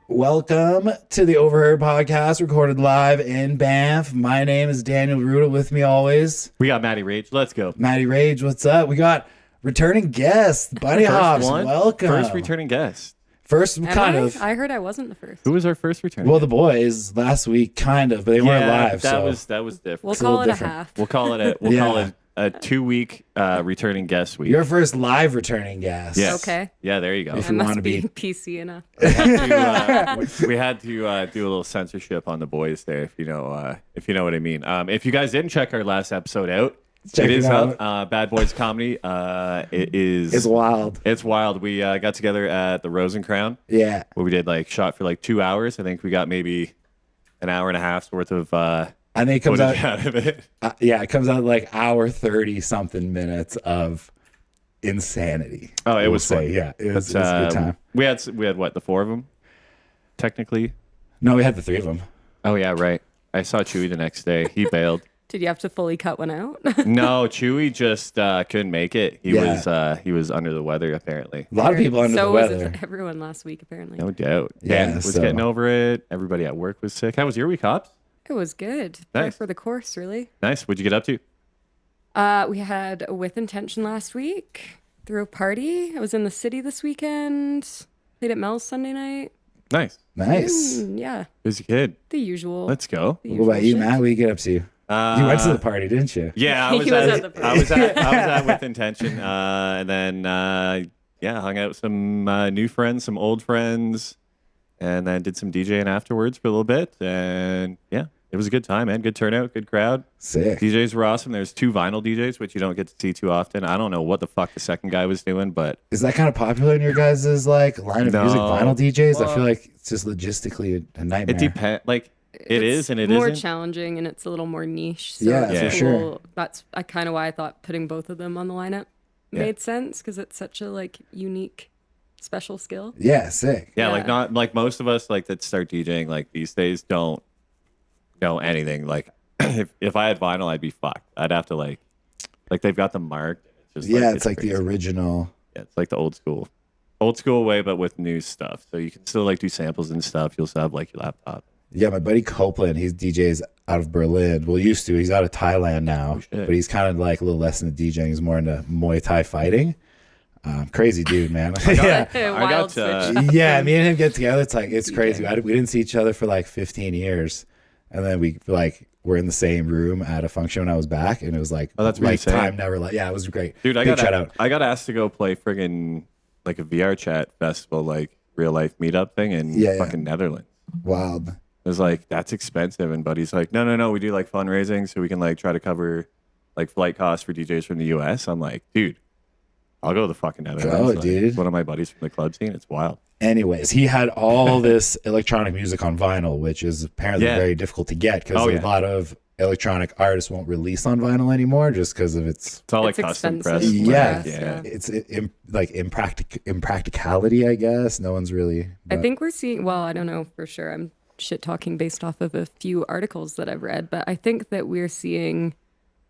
Welcome to the Overheard podcast, recorded live in Banff. My name is Daniel Ruda. With me always, we got Maddie Rage. Let's go. Maddie Rage, what's up? We got returning guest, Bunny Hops. Welcome. First returning guest. First, kind of. I heard I wasn't the first. Who was our first returning? Well, the boys last week, kind of, but they weren't live. That was different. We'll call it a half. We'll call it a 2-week returning guest week. Your first live returning guest. Yes. Okay. Yeah, there you go. If I you must want to be be PC enough. we had to do a little censorship on the boys there, if you know what I mean. If you guys didn't check our last episode out, Check it it is out. up. Bad Boys Comedy. It's wild. It's wild. We got together at the Rose and Crown. Yeah. Where we did shot for 2 hours. I think we got maybe an hour and a half's worth of I think it comes footage out. out of it. It comes out hour 30 something minutes of insanity. Oh, it was fun. Yeah, it was a good time. We had what, the 4 of them, technically. No, we had the 3 of them. Oh yeah, right. I saw Chewy the next day. He bailed. Did you have to fully cut one out? No, Chewy just couldn't make it. He was under the weather apparently. A lot of people under the weather. So was everyone last week apparently. No doubt. Yeah, Dan was getting over it. Everybody at work was sick. How was your week, Hops? It was good. Nice. For the course, really. Nice. What'd you get up to? We had a With Intention last week. Threw a party. I was in the city this weekend. Played at Mel's Sunday night. Nice. Yeah, Busy kid. the usual. Let's go. What about you, Matt? What did you get up to? You went to the party, didn't you? Yeah, I was, He was at, at the party. I was at With Intention, and then hung out with some new friends, some old friends, and then did some DJing afterwards for a little bit, and yeah, it was a good time, man. Good turnout, good crowd. Sick. DJs were awesome. There's 2 vinyl DJs, which you don't get to see too often. I don't know what the fuck the second guy was doing, but Is that kind of popular in your guys' line of music, vinyl DJs? I feel like it's just logistically a nightmare. it depends. It is and it more isn't. challenging and it's a little more niche. So Yeah, it's for cool. sure. That's kind of why I thought putting both of them on the lineup made sense because it's such a unique, special skill. Yeah, sick. Yeah, Yeah. not like most of us that start DJing these days don't know anything. If I had vinyl, I'd be fucked. I'd have to they've got them marked. It's just, It's like crazy. the original. Yeah, it's like the old school way, but with new stuff. So you can still do samples and stuff. You'll still have your laptop. Yeah, my buddy Copeland, he's DJs out of Berlin. Well, used to. He's out of Thailand now, but he's kind of a little less into DJing. He's more into Muay Thai fighting. Crazy dude, man. Wild switch. Yeah, me and him get together. It's crazy. We didn't see each other for 15 years, and then we we're in the same room at a function when I was back, and it was that's really time never it was great. Dude, Big shout out. I got asked to go play friggin' a VR chat festival, real life meetup thing in fucking Netherlands. Wild. It was that's expensive, and buddy's no, we do fundraising so we can try to cover flight costs for DJs from the US. I'm like, dude, I'll go to the fucking Netherlands. Dude. One of my buddies from the club scene. It's wild. Anyways, he had all this electronic music on vinyl, which is apparently very difficult to get because a lot of electronic artists won't release on vinyl anymore just because of its all It's custom expensive. press. yeah. It's impracticality, I guess. No one's really. I think we're seeing, well, I don't know for sure. I'm shit talking based off of a few articles that I've read, but I think that we're seeing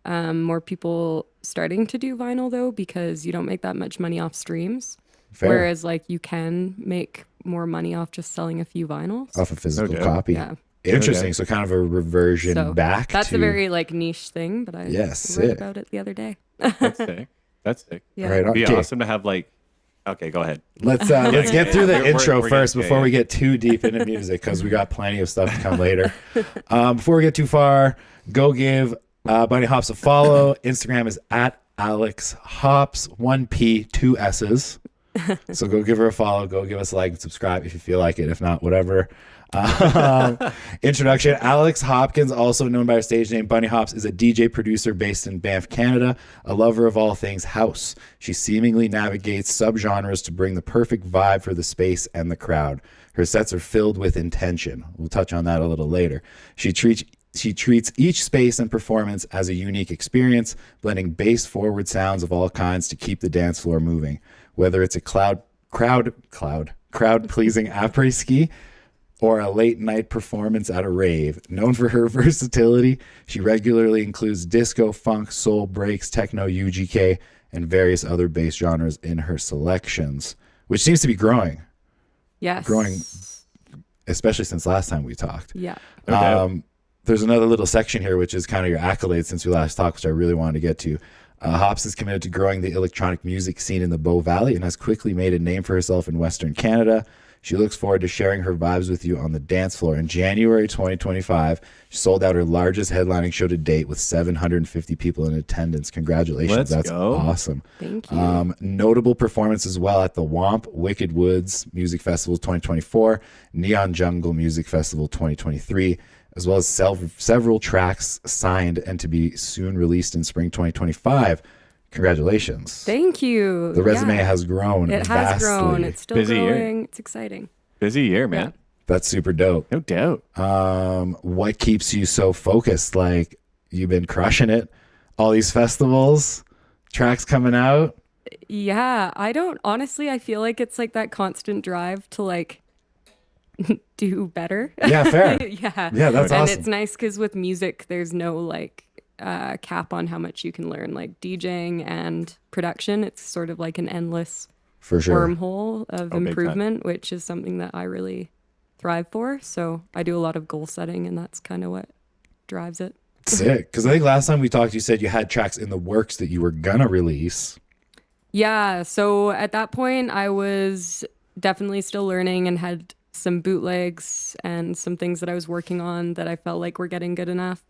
more people starting to do vinyl though, because you don't make that much money off streams. Fair. Whereas you can make more money off just selling a few vinyls. Off a physical doubt. copy. Yeah. Interesting. So kind of a reversion back That's to a very niche thing, but I read sick. about it the other day. That's sick. That's sick. Yeah. Right on. It'd be Okay. awesome to have okay, go ahead. Let's get through the intro we're first getting- before we get too deep into music because we got plenty of stuff to come later. Before we get too far, go give Bunny Hops a follow. Instagram is at Alex Hops, 1P, 2 S's. So go give her a follow. Go give us a like and subscribe if you feel like it. If not, whatever. Introduction. Alex Hopkins, also known by her stage name Bunny Hops, is a DJ producer based in Banff, Canada, a lover of all things house. She seemingly navigates subgenres to bring the perfect vibe for the space and the crowd. Her sets are filled with intention. We'll touch on that a little later. She treats each space and performance as a unique experience, blending bass-forward sounds of all kinds to keep the dance floor moving. Whether it's a crowd-pleasing après-ski or a late-night performance at a rave. Known for her versatility, she regularly includes disco, funk, soul, breaks, techno, UGK, and various other bass genres in her selections, which seems to be growing. Yes. Growing, especially since last time we talked. Yeah. Okay. There's another little section here, which is kind of your accolades since we last talked, which I really wanted to get to. Hops is committed to growing the electronic music scene in the Bow Valley and has quickly made a name for herself in Western Canada. She looks forward to sharing her vibes with you on the dance floor. In January 2025, she sold out her largest headlining show to date with 750 people in attendance. Congratulations. Let's That's go. awesome. Thank you. Notable performance as well at the Womp Wicked Woods Music Festival 2024, Neon Jungle Music Festival 2023, as well as several tracks signed and to be soon released in spring 2025. Congratulations. Thank you. The resume Yeah. has grown. It has vastly. grown. It's still Busy year. growing. It's exciting. Busy year, man. That's super dope. No doubt. What keeps you so focused? Like, you've been crushing it. All these festivals, tracks coming out. Yeah, I feel like it's like that constant drive to like do better. Yeah, fair. Yeah. Yeah, that's and awesome. it's nice because with music, there's no like cap on how much you can learn. Like DJing and production, it's sort of like an endless For sure. wormhole of Oh, big time. improvement, which is something that I really thrive for. So I do a lot of goal setting, and that's kind of what drives it. Sick. Because I think last time we talked, you said you had tracks in the works that you were going to release. Yeah, so at that point, I was definitely still learning and had some bootlegs and some things that I was working on that I felt like were getting good enough.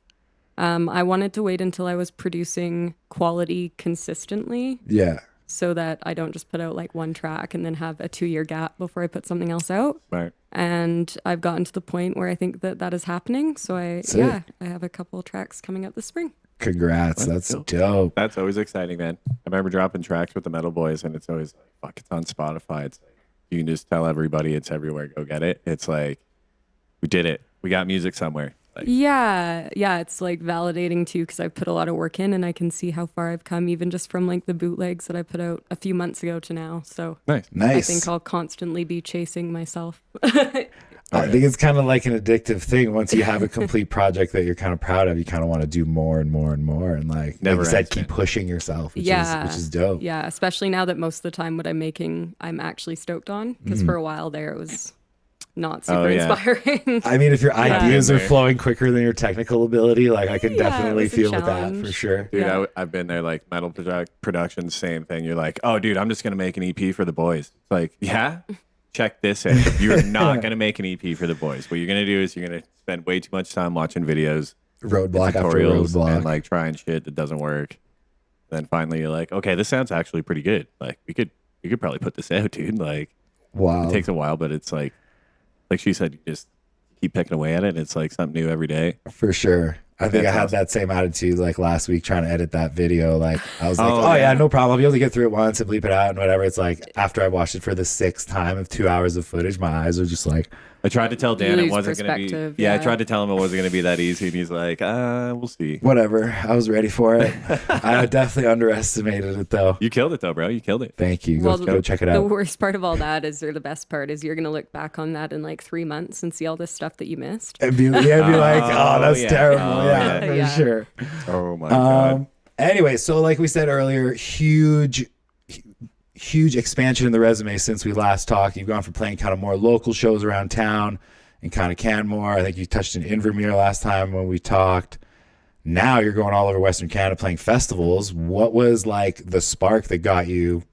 I wanted to wait until I was producing quality consistently Yeah. so that I don't just put out like one track and then have a 2-year gap before I put something else out. Right. And I've gotten to the point where I think that that is happening. So I have a couple of tracks coming out this spring. Congrats. That's dope. That's always exciting, man. I remember dropping tracks with the Metal Boys, and it's always like, fuck, it's on Spotify. It's like, you can just tell everybody it's everywhere. Go get it. It's like, we did it. We got music somewhere. Like, Yeah, it's like validating too because I've put a lot of work in and I can see how far I've come even just from like the bootlegs that I put out a few months ago to now. So nice. Nice. I think I'll constantly be chasing myself. I think it's kind of like an addictive thing. Once you have a complete project that you're kind of proud of, you kind of want to do more and more and more. And like Never you said, ends, keep man. pushing yourself, which Yeah. is dope. Yeah, especially now that most of the time what I'm making, I'm actually stoked on because for a while there it was not super yeah. inspiring. I mean, if your ideas been are there. flowing quicker than your technical ability, like I can Yeah, it definitely was a feel with that challenge. for sure. Dude, Yeah. I've been there, like metal production, same thing. You're like, oh, dude, I'm just going to make an EP for the boys. It's like, yeah, check this out. You're not going to make an EP for the boys. What you're going to do is you're going to spend way too much time watching videos, Roadblock after tutorials, roadblock. and like trying shit that doesn't work. Then finally you're like, okay, this sounds actually pretty good. Like we could probably put this out, dude. Like Wow. it takes a while, but it's like she said, you just keep picking away at it. And it's like something new every day. For sure. I think I That's had awesome. that same attitude like last week trying to edit that video. Like I was like, Oh, oh yeah, yeah. no problem. I'll be able to get through it once and bleep it out and whatever. It's like after I watched it for the 6th time of 2 hours of footage, my eyes are just like, I tried to tell Dan it lose wasn't going to be. perspective, Yeah, I yeah. tried to tell him it wasn't going to be that easy, and he's like, we'll see. whatever. I was ready for it. I definitely underestimated it though. You killed it though, bro. You killed it. Thank you. Go check it The out. worst part of all that is, or the best part is, you're gonna look back on that in like 3 months and see all this stuff that you missed. And be like, oh, that's yeah. terrible. Oh, yeah, yeah. for Yeah. sure. Oh my god. Anyway, so like we said earlier, huge expansion in the resume since we last talked. You've gone from playing kind of more local shows around town and kind of Canmore. I think you touched in Invermere last time when we talked. Now you're going all over Western Canada playing festivals. What was like the spark that got you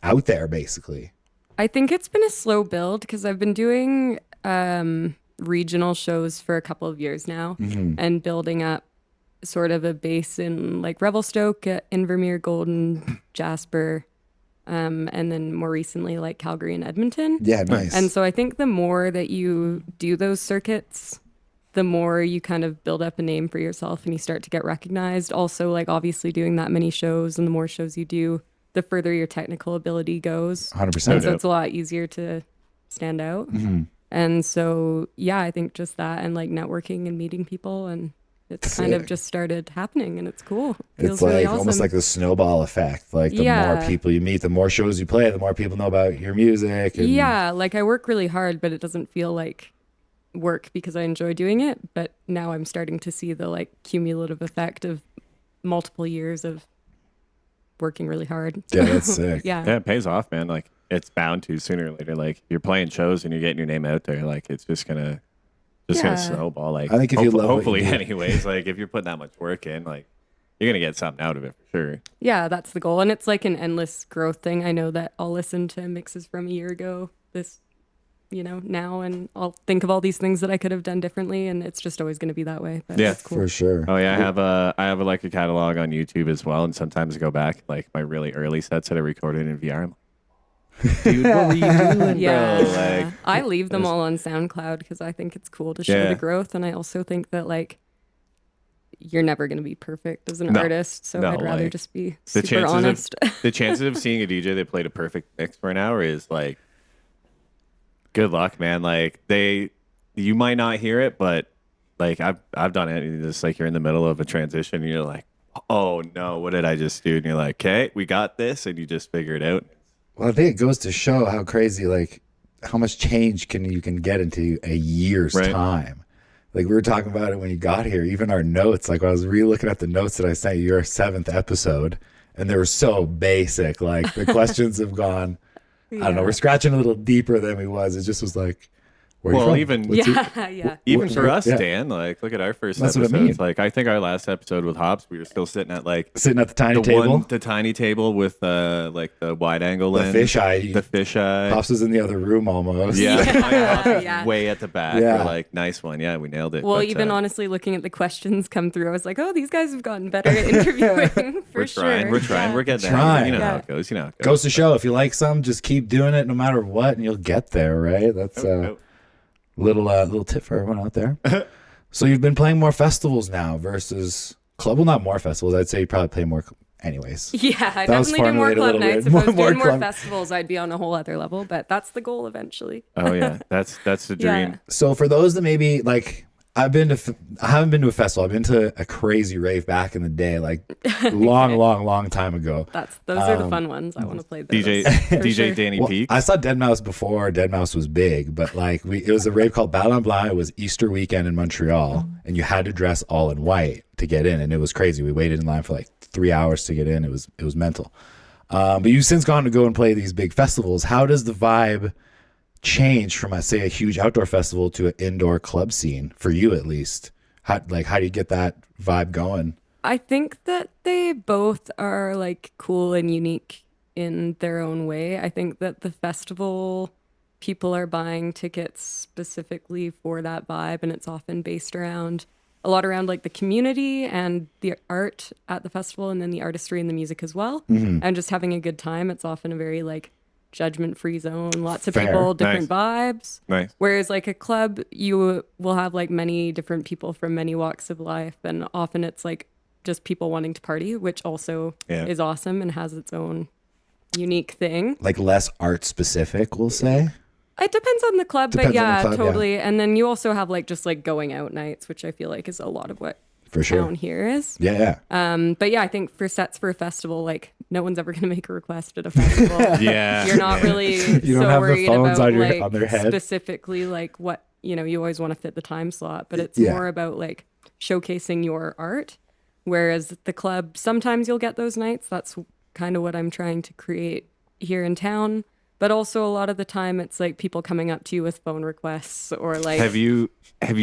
out there, basically? I think it's been a slow build because I've been doing regional shows for a couple of years now and building up sort of a base in like Revelstoke, Invermere, Golden, Jasper, and then more recently like Calgary and Edmonton. Yeah, nice. And so I think the more that you do those circuits, the more you kind of build up a name for yourself and you start to get recognized. Also, like obviously doing that many shows, and the more shows you do, the further your technical ability goes. 100%. And so it's a lot easier to stand out. And so, yeah, I think just that and like networking and meeting people, and it's kind of just started happening, and it's cool. It feels It's like really awesome. almost like the snowball effect. Like the more people you meet, the more shows you play, the more people know about your music. And Yeah, like I work really hard, but it doesn't feel like work because I enjoy doing it. But now I'm starting to see the like cumulative effect of multiple years of working really hard. Yeah, that's sick. Yeah. Yeah, it pays off, man. Like it's bound to sooner or later. Like you're playing shows and you're getting your name out there. Like it's just gonna snowball. Like I think if you love what hopefully, you do. anyways, like if you're putting that much work in, like you're gonna get something out of it for sure. Yeah, that's the goal. And it's like an endless growth thing. I know that I'll listen to mixes from a year ago, now, and I'll think of all these things that I could have done differently, and it's just always going to be that way. But Yeah. it's cool. For sure. Oh yeah, I have like a catalog on YouTube as well, and sometimes I go back like my really early sets that I recorded in VR. I'm like, dude, what were you doing, Yeah, bro? Like, I leave them all on SoundCloud because I think it's cool to show Yeah. the growth, and I also think that like you're never going to be perfect as an No. artist, so No, I'd rather like, just be the super honest. the chances of seeing a DJ that played a perfect mix for an hour is like, good luck, man. Like you might not hear it, but like I've done it. It's just like you're in the middle of a transition, and you're like, oh no, what did I just do? And you're like, okay, we got this, and you just figure it out. Well, I think it goes to show how crazy, like, how much change you can get into a year's Right. time. Like, we were talking about it when you got here, even our notes. Like, when I was re-looking at the notes that I sent you, your 7th episode, and they were so basic. Like, the questions have gone, I don't know, we're scratching a little deeper than we was. It just was like, where Well, you from? even- What's your- Yeah. Even What- for us, yeah. Dan, like look at our first That's what I episodes. mean. Like I think our last episode with Hops, we were still sitting at like Sitting at the tiny table, the tiny table with like the wide angle the lens, fisheye. the fisheye. Pops was in the other room almost. Yeah, Yeah. Yeah. way at the back. Yeah. We're like, nice one. Yeah, we nailed it. Well, But, even honestly, looking at the questions come through, I was like, oh, these guys have gotten better at interviewing for we're sure. trying. We're trying. Yeah. We're getting Trying. there. You know how Yeah. it goes. You know how it goes. Goes to show, if you like some, just keep doing it no matter what, and you'll get there, right? That's Oh, little tip for everyone out there. So you've been playing more festivals now versus club. Well, not more festivals. I'd say you probably play more. Anyways, Yeah, I That was definitely do more formulated a club little nights. weird. If I was More doing more club- festivals, I'd be on a whole other level, but that's the goal eventually. Oh yeah, that's the Yeah. dream. so for those that maybe like, I haven't been to a festival. I've been to a crazy rave back in the day, like long time ago. Those are the fun ones. I want to play those. DJ for DJ sure. Danny Well, Peak. I saw Dead Mouse before Dead Mouse was big, but like it was a rave called Ballon Blanc. It was Easter weekend in Montreal, and you had to dress all in white to get in, and it was crazy. We waited in line for like 3 hours to get in. It was mental. But you've since gone to go and play these big festivals. How does the vibe change from, I say, a huge outdoor festival to an indoor club scene for you, at least? How do you get that vibe going? I think that they both are like cool and unique in their own way. I think that the festival people are buying tickets specifically for that vibe, and it's often based around like the community and the art at the festival, and then the artistry and the music as well, and just having a good time. It's often a very like judgment-free zone, lots of Fair. people, different Nice. vibes. Nice. Whereas like a club, you will have like many different people from many walks of life, and often it's like just people wanting to party, which also Yeah. is awesome and has its own unique thing. Like less art specific, we'll say. It depends on the club, Depends but on the yeah, club, yeah. totally. And then you also have like just like going out nights, which I feel like is a lot of what For sure. town here is. Yeah. But yeah, I think for sets for a festival, like no one's ever going to make a request at a festival. Yeah. You're not really You don't so have the worried phones about on your- like on their head. specifically like what, you always want to fit the time slot, but it's Yeah. more about like showcasing your art. Whereas the club, sometimes you'll get those nights. That's kind of what I'm trying to create here in town. But also a lot of the time it's like people coming up to you with phone requests or like Have you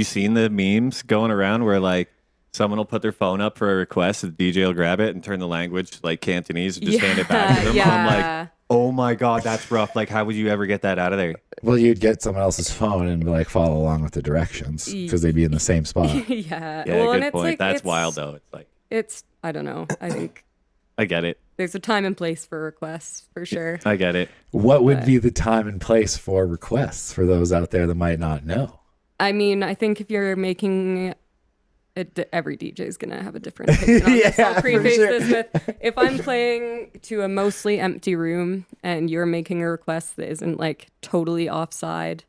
seen the memes going around where like someone will put their phone up for a request, the DJ will grab it and turn the language to like Cantonese and just hand it back to them? Yeah. I'm like, oh my god, that's rough. Like, how would you ever get that out of there? Well, you'd get someone else's phone and like follow along with the directions because they'd be in the same spot. yeah. Yeah, Well, and good it's point. like That's it's- wild though. It's like, It's I don't know. I think I get it. There's a time and place for requests for sure. I get it. What would be the time and place for requests for those out there that might not know? I mean, I think if you're making it, every DJ is going to have a different opinion on this. I'll preface this with, if I'm playing to a mostly empty room and you're making a request that isn't like totally offside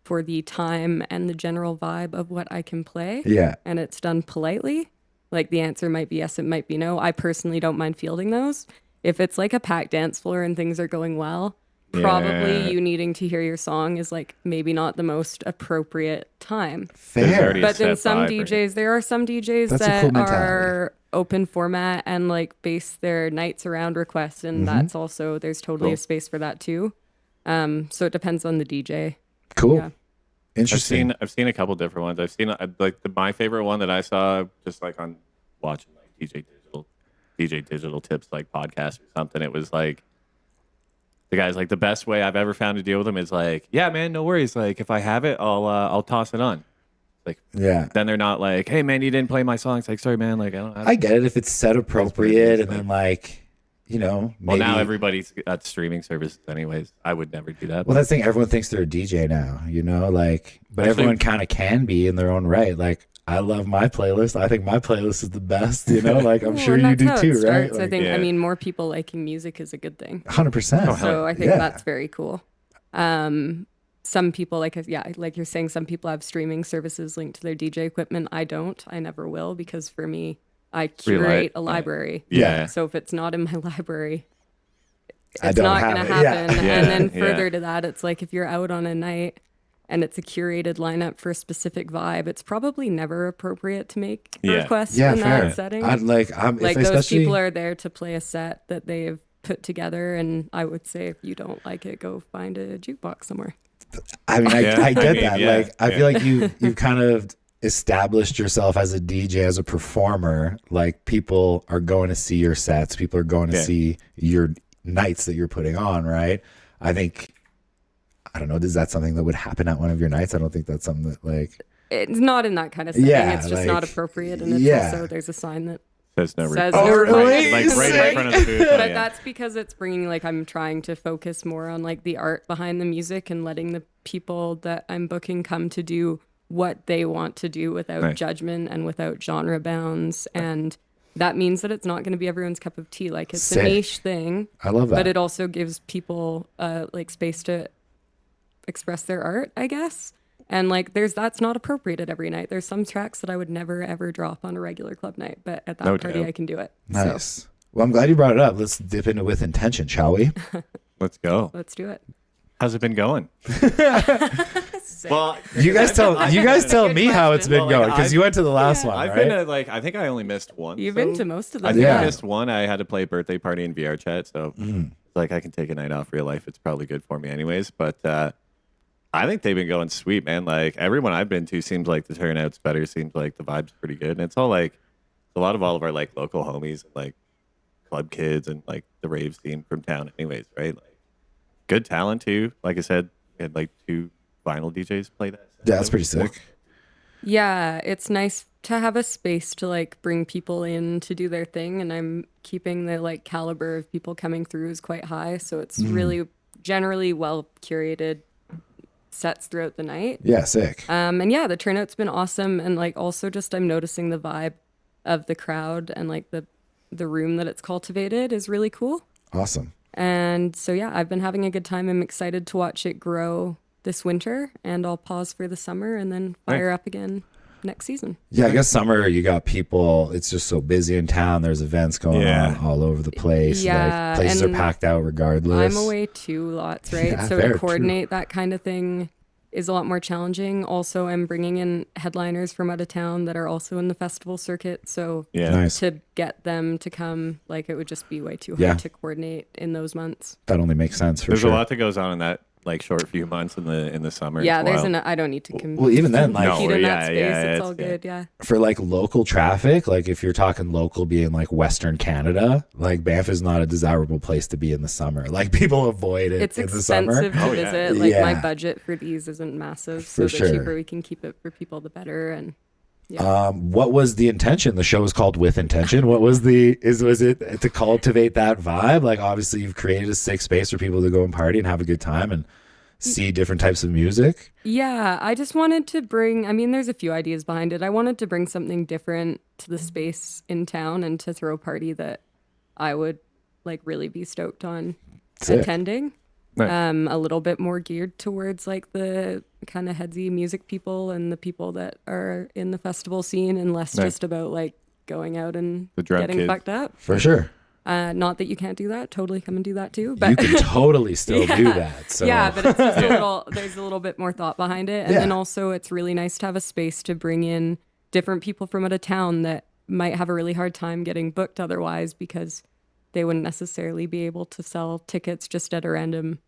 for the time and the general vibe of what I can play, and it's done politely, like the answer might be yes, it might be no. I personally don't mind fielding those. If it's like a packed dance floor and things are going well, probably you needing to hear your song is like maybe not the most appropriate time. Fair. But then some DJs, there are some DJs that are open format and like base their nights around requests, and that's also, there's totally a space for that too. So it depends on the DJ. Cool. Yeah. Interesting. I've seen a couple different ones. I've seen like my favorite one that I saw just like on watching like DJ Digital Tips like podcast or something. It was like the guy's like, the best way I've ever found to deal with them is like, yeah, man, no worries. Like if I have it, I'll toss it on. Like then they're not like, hey man, you didn't play my song. It's like, sorry man, like I get it if it's set appropriate and then like, you know, maybe. Well, now everybody's got streaming services anyways. I would never do that. Well, that's the thing. Everyone thinks they're a DJ now, you know, like, but everyone kind of can be in their own right. Like, I love my playlist. I think my playlist is the best, you know, like I'm sure you do too, right? Like, I think, I mean, more people liking music is a good thing. 100%. So I think that's very cool. Some people like you're saying, some people have streaming services linked to their DJ equipment. I don't. I never will, because for me, I curate a library. Yeah. So if it's not in my library, it's not going to happen. And then further to that, it's like if you're out on a night and it's a curated lineup for a specific vibe, it's probably never appropriate to make a request in that setting. Those people are there to play a set that they've put together, and I would say if you don't like it, go find a jukebox somewhere. I mean, I get that. Like, I feel like you've kind of established yourself as a DJ, as a performer. Like, people are going to see your sets. People are going to see your nights that you're putting on, right? I think, I don't know, is that something that would happen at one of your nights? I don't think that's something that, like... It's not in that kind of setting. It's just not appropriate. And it's also, there's a sign that says no request. Really? Like right in front of the booth. But that's because it's bringing, like, I'm trying to focus more on, like, the art behind the music and letting the people that I'm booking come to do what they want to do without judgment and without genre bounds. And that means that it's not going to be everyone's cup of tea. Like, it's a niche thing. I love that. But it also gives people like space to express their art, I guess. And like, that's not appropriate at every night. There's some tracks that I would never ever drop on a regular club night, but at that party I can do it. Nice. So. Well, I'm glad you brought it up. Let's dip into With Intention, shall we? Let's go. Let's do it. How's it been going? Well, you guys tell me how it's been going, because you went to the last one, I've right? been I think I only missed one. You've been to most of them. I think I missed one. I had to play a birthday party in VR chat, so like I can take a night off real life. It's probably good for me anyways. But I think they've been going sweet, man. Like everyone I've been to seems like the turnout's better. Seems like the vibe's pretty good, and it's all like a lot of all of our like local homies, like club kids, and like the rave scene from town, anyways, right? Like good talent too. Like I said, we had like 2 vinyl DJs play that. Yeah, that's pretty sick. Yeah, it's nice to have a space to like bring people in to do their thing, and I'm keeping the like caliber of people coming through is quite high, so it's really generally well curated sets throughout the night. Yeah, sick. And yeah, the turnout's been awesome, and like also just I'm noticing the vibe of the crowd and like the room that it's cultivated is really cool. Awesome. And so yeah, I've been having a good time. I'm excited to watch it grow this winter, and I'll pause for the summer and then fire up again next season. Yeah, I guess summer you got people, it's just so busy in town. There's events going on all over the place. Yeah, like places are packed out regardless. I'm away 2 lots, right? Yeah, so to coordinate that kind of thing is a lot more challenging. Also, I'm bringing in headliners from out of town that are also in the festival circuit. So nice. To get them to come, like it would just be way too hard to coordinate in those months. That only makes sense for There's sure. a lot that goes on in that like short few months in the summer. Yeah, I don't need to compete. Well, even then, like in that space, it's all good. Yeah. For like local traffic, like if you're talking local being like Western Canada, like Banff is not a desirable place to be in the summer. Like people avoid it it's in the summer. It's expensive to visit. Like my budget for these isn't massive, so the cheaper we can keep it for people, the better. And What was the intention? The show is called With Intention. What was was it to cultivate that vibe? Like, obviously you've created a safe space for people to go and party and have a good time and see different types of music. Yeah, I just wanted to bring, I mean, there's a few ideas behind it. I wanted to bring something different to the space in town and to throw a party that I would like really be stoked on Sick. attending. Nice. A little bit more geared towards like the kind of headsy music people and the people that are in the festival scene, and less Nice. just about like going out and The drunk getting kids. fucked up. For sure. Not that you can't do that. Totally come and do that too. You But can totally still do Yeah. that. So yeah, but it's just there's a little bit more thought behind it. And Yeah. then also it's really nice to have a space to bring in different people from out of town that might have a really hard time getting booked otherwise, because they wouldn't necessarily be able to sell tickets just at a random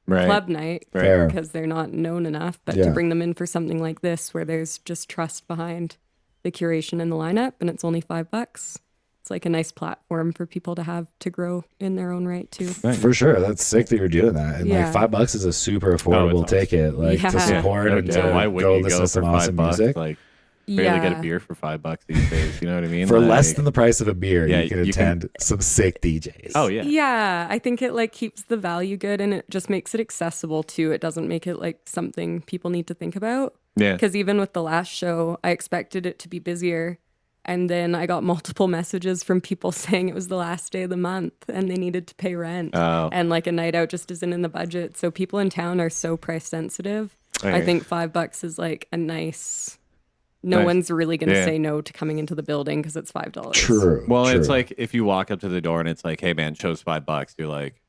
Right. club night Fair. because they're not known enough. But Yeah. to bring them in for something like this where there's just trust behind the curation and the lineup, and it's only $5. It's like a nice platform for people to have to grow in their own right too. for sure, that's sick that you're doing that. And Yeah. like $5 is a super affordable awesome. ticket, like Yeah. to support No and doubt. Why to wouldn't go you listen go to some for awesome $5? music. Like, barely get a beer for $5 these days. You know what I mean? For Like, less than the price of a beer, Yeah, you can you can- attend some sick DJs. Oh yeah. Yeah, I think it like keeps the value good, and it just makes it accessible too. It doesn't make it like something people need to think about. Yeah. Because even with the last show, I expected it to be busier. And then I got multiple messages from people saying it was the last day of the month and they needed to pay rent. Oh. And like a night out just isn't in the budget. So people in town are so price sensitive. I I hear think $5 is like a nice, no Nice. one's really going to Yeah. say no to coming into the building because it's $5. True. Well, true. it's like if you walk up to the door and it's like, "Hey man, show's $5." You're like,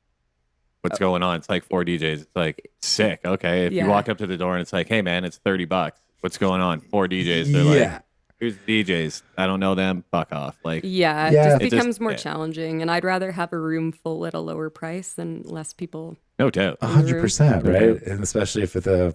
"What's going on?" It's like 4 DJs. It's like, sick. Okay. If Yeah. you walk up to the door and it's like, "Hey man, it's $30." What's going on? 4 DJs. They're Yeah. like, "Who's the DJs? I don't know them. Fuck off." Like, Yeah, it Yeah. just It just- becomes more yeah. challenging. And I'd rather have a room full at a lower price than less people. no doubt. 100%, Yeah. right? And especially if the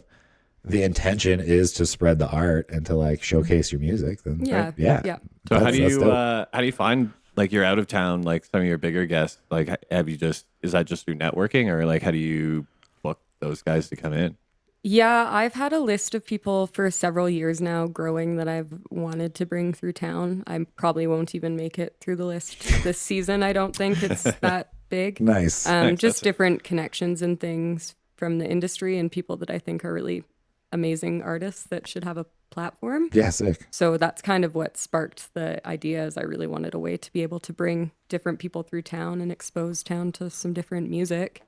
intention is to spread the art and to like showcase your music, then Yeah. right? yeah. Yeah. So That's dope. how do you find like you're out of town, like some of your bigger guests? Like, is that just through networking, or like how do you book those guys to come in? Yeah, I've had a list of people for several years now growing that I've wanted to bring through town. I probably won't even make it through the list this season. I don't think it's that big. Nice. Nice, Just that's it. different connections and things from the industry and people that I think are really amazing artists that should have a platform. Yeah, sick. So that's kind of what sparked the idea, is I really wanted a way to be able to bring different people through town and expose town to some different music.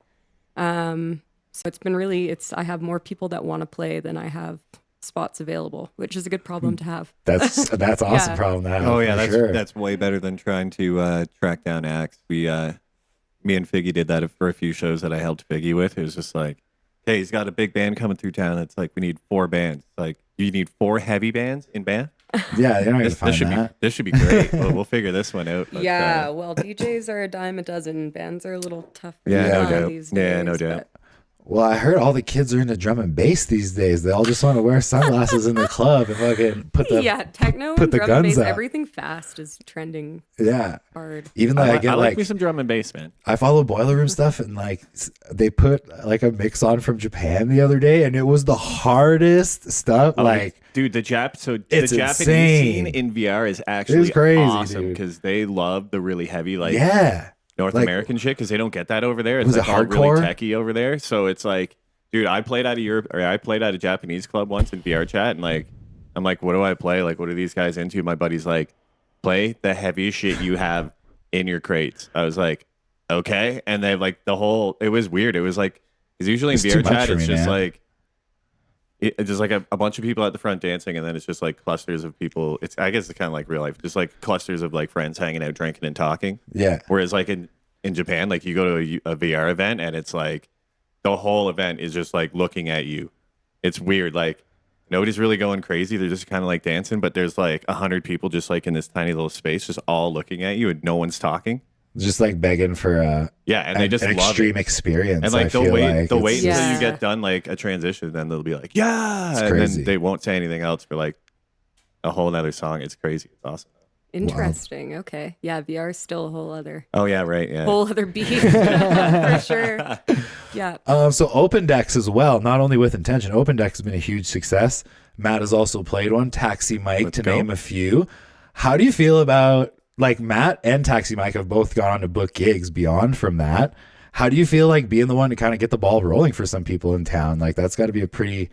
So it's been really, I have more people that want to play than I have spots available, which is a good problem to have. That's awesome Yeah. problem to have. Oh yeah, for sure. that's way better than trying to track down acts. Me and Figgy did that for a few shows that I helped Figgy with. It was just like, hey, he's got a big band coming through town. It's like we need 4 bands. It's like, you need 4 heavy bands in band. Yeah, you're not gonna This find should that. be great. We'll figure this one out. But, Yeah, well, DJs are a dime a dozen. Bands are a little tougher Yeah, no doubt. these Yeah, days. no doubt. but- Well, I heard all the kids are into drum and bass these days. They all just want to wear sunglasses in the club and fucking put the yeah, techno put and the drum and guns bass, up. everying fast is trending yeah. hard. Even though I get I like like me some drum and bass, man. I follow Boiler Room stuff, and like they put like a mix on from Japan the other day, and it was the hardest stuff. Like, Dude, the Japanese It's scene insane. in VR is actually crazy, awesome dude. because they love the really heavy, like yeah, North like- American shit, because they don't get that over there. It's Was it like all really hardcore? techie over there. So it's like, dude, I played at a Japanese club once in VR chat, and like, I'm like, what do I play? Like, what are these guys into? My buddy's like, play the heaviest shit you have in your crates. I was like, okay. And they like it was weird. It was like, because usually in It's too VR much chat, for it's me, just man. like, it's just like a bunch of people at the front dancing, and then it's just like clusters of people. I guess it's kind of like real life, just like clusters of like friends hanging out, drinking and talking. yeah. Whereas like in Japan, like you go to a VR event and it's like the whole event is just like looking at you. It's weird. Like nobody's really going crazy. They're just kind of like dancing, but there's like 100 people just like in this tiny little space, just all looking at you and no one's talking. Just like begging for Yeah, and they just an love extreme it. experience. And like I they'll feel wait, like they'll wait it's- until you Yeah. get done like a transition, then they'll be like, yeah, It's and crazy. then they won't say anything else for like a whole nother song. It's crazy. It's awesome. Interesting. Okay. Yeah, VR is still a whole other Oh yeah, right. Yeah. beat for sure. Yeah. So Open Decks as well, not only with intention. Open Decks has been a huge success. Matt has also played one, Taxi Mike, Let's to go. name a few. How do you feel about, like, Matt and Taxi Mike have both gone on to book gigs beyond from that? How do you feel like being the one to kind of get the ball rolling for some people in town? Like, that's got to be a pretty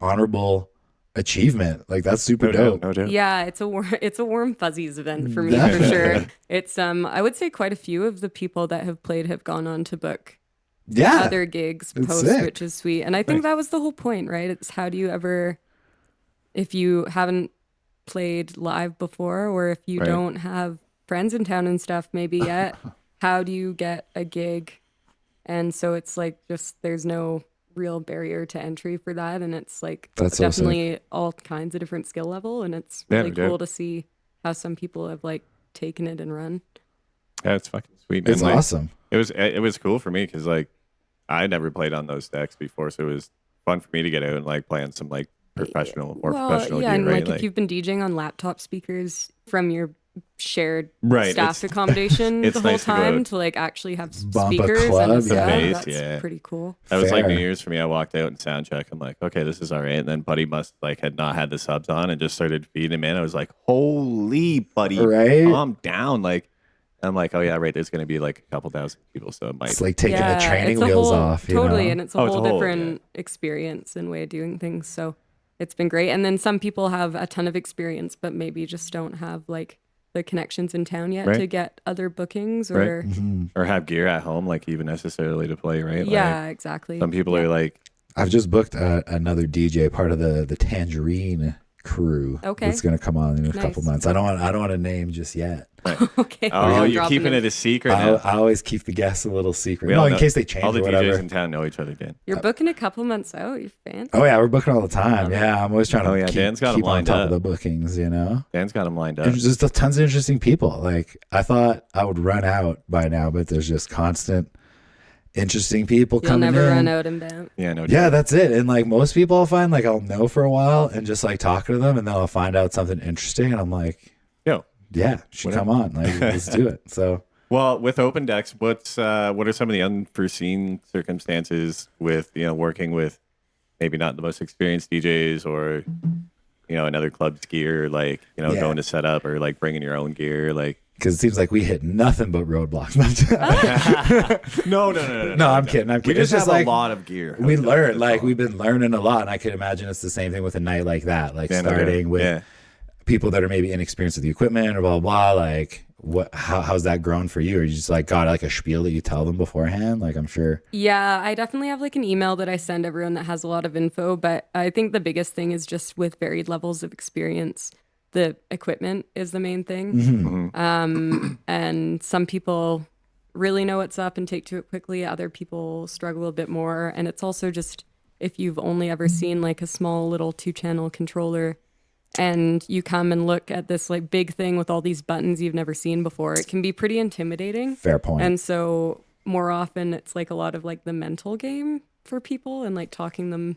honorable achievement. Like, that's super dope. No doubt. Yeah, it's a warm fuzzies event for me for Definitely. sure. It's I would say quite a few of the people that have played have gone on to book Yeah. other gigs it's post, sick. which is sweet. And I think that was the whole point, right? It's how do you ever, if you haven't played live before, or if you Right. don't have friends in town and stuff maybe yet, how do you get a gig? And so it's like just there's no real barrier to entry for that, and it's like That's so definitely all kinds of different skill level, and it's Yeah, really no doubt. cool to see how some people have like taken it and run. Yeah, it's fucking sweet. It's And, like, awesome. It was cool for me because like I never played on those decks before, so it was fun for me to get out and like play on some like professional Yeah, gear, and right? like if you've been DJing on laptop speakers from your shared Right, staff it's- accommodation it's the whole nice to go time out. to like actually have Bump a speakers club, and yeah. stuff, Bass, that's yeah. pretty cool. that was like New Fair. Year's for me. I walked out and sound check. I'm like, okay, this is all right. And then Buddy must like had not had the subs on and just started feeding him in. I was like, holy buddy, Right? calm down. Like I'm like, oh yeah, right. There's gonna be like a couple thousand people, so it might. It's like taking Yeah, the training it's a wheels whole- off. You totally, know? and it's a Oh, it's whole a whole, different experience and way of doing things. So it's been great. And then some people have a ton of experience, but maybe just don't have like the connections in town yet Right. to get other bookings Right. or or have gear at home, like even necessarily to play, right? yeah, exactly. Like, some people are like, I've just booked another DJ, part of the Tangerine crew. Okay. That's going to come on in a couple Nice. months. I don't want to name just yet. Okay. oh, we're you're dropping keeping it a secret I, now. I always keep the guests a little secret. We No, all in know- case they change all the or whatever. DJs in town know each other, Dan. You're booking a couple months out. You're fancy. Oh yeah, we're booking all the time. Yeah, I'm always trying to Oh, yeah, keep, Dan's got 'em keep on lined top up. of the bookings, you know? Dan's got them lined up. There's just tons of interesting people. Like, I thought I would run out by now, but there's just constant interesting people You'll coming never in. run out and bounce. Yeah, no. Yeah, that's it. And like most people I'll find, like I'll know for a while and just like talking to them, and then I'll find out something interesting and I'm like, Yo. yeah, should come on. Like, let's do it. So Well, with open decks, what are some of the unforeseen circumstances with working with maybe not the most experienced DJs or another club's gear, like Yeah. going to set up or like bringing your own gear, like because it seems like we hit nothing but roadblocks. no, No, I'm kidding. I'm We kidding. It's just have like a lot of gear. we learn, That's like all. we've been learning a lot, and I can imagine it's the same thing with a night like that, like Yeah, no doubt. starting with Yeah. people that are maybe inexperienced with the equipment or blah blah blah. Like, how's that grown for you? Or you just like got like a spiel that you tell them beforehand? Like, I'm sure. Yeah, I definitely have like an email that I send everyone that has a lot of info, but I think the biggest thing is just with varied levels of experience, the equipment is the main thing. And some people really know what's up and take to it quickly. Other people struggle a bit more. And it's also just if you've only ever seen like a small little 2-channel controller and you come and look at this like big thing with all these buttons you've never seen before, it can be pretty intimidating. Fair point. And so more often it's like a lot of like the mental game for people and like talking them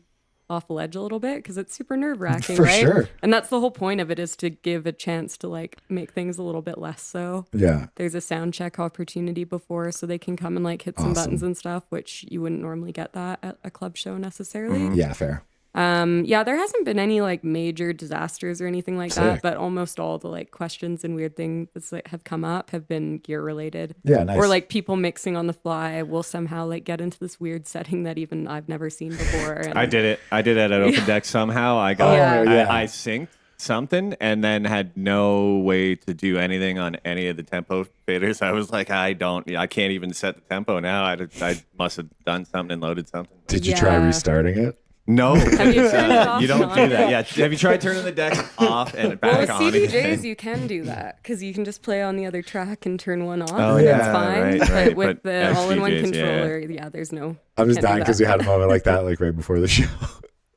off a ledge a little bit because it's super nerve wracking, For right? sure. And that's the whole point of it is to give a chance to like make things a little bit less so. Yeah. There's a sound check opportunity before so they can come and like hit some buttons and stuff, which you wouldn't normally get that at a club show necessarily. Yeah. Fair. Yeah, there hasn't been any like major disasters or anything like Sick. that, but almost all the like questions and weird things that have come up have been gear related. Yeah, nice. Or like people mixing on the fly will somehow like get into this weird setting that even I've never seen before. And I did it at open deck somehow. I got Yeah. Oh, yeah. I synced something and then had no way to do anything on any of the tempo faders. I was like, I can't even set the tempo now. I must have done something and loaded something. Did you try Yeah. restarting it? No, Have you turned it off you don't and do on? that. Yeah, have you tried turning the deck off and Well, back with on? CDJs, again? you can do that because you can just play on the other track and turn one off, Oh, and yeah, it's fine. right, but right, with but the all-in-one SDJs, controller, yeah, there's no. I'm just can't do dying because that. we had a moment like that, like right before the show.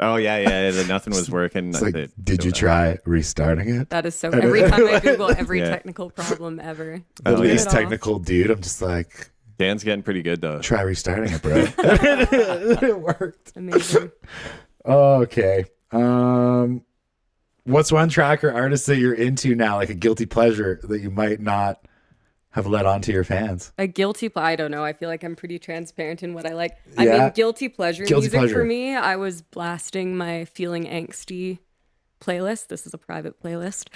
Oh yeah. Nothing was working. It's like, did you try restarting it? That is so. Every time I Google every Yeah. technical problem ever, The Oh, yeah. least Turn it off. technical dude. I'm just like, Dan's getting pretty good though. try restarting it, bro. It worked. Amazing. Okay. What's one track or artist that you're into now, like a guilty pleasure that you might not have let on to your fans? A I don't know. I feel like I'm pretty transparent in what I like. I Yeah. mean, guilty pleasure Guilty music pleasure. for me. I was blasting my Feeling Angsty playlist. This is a private playlist.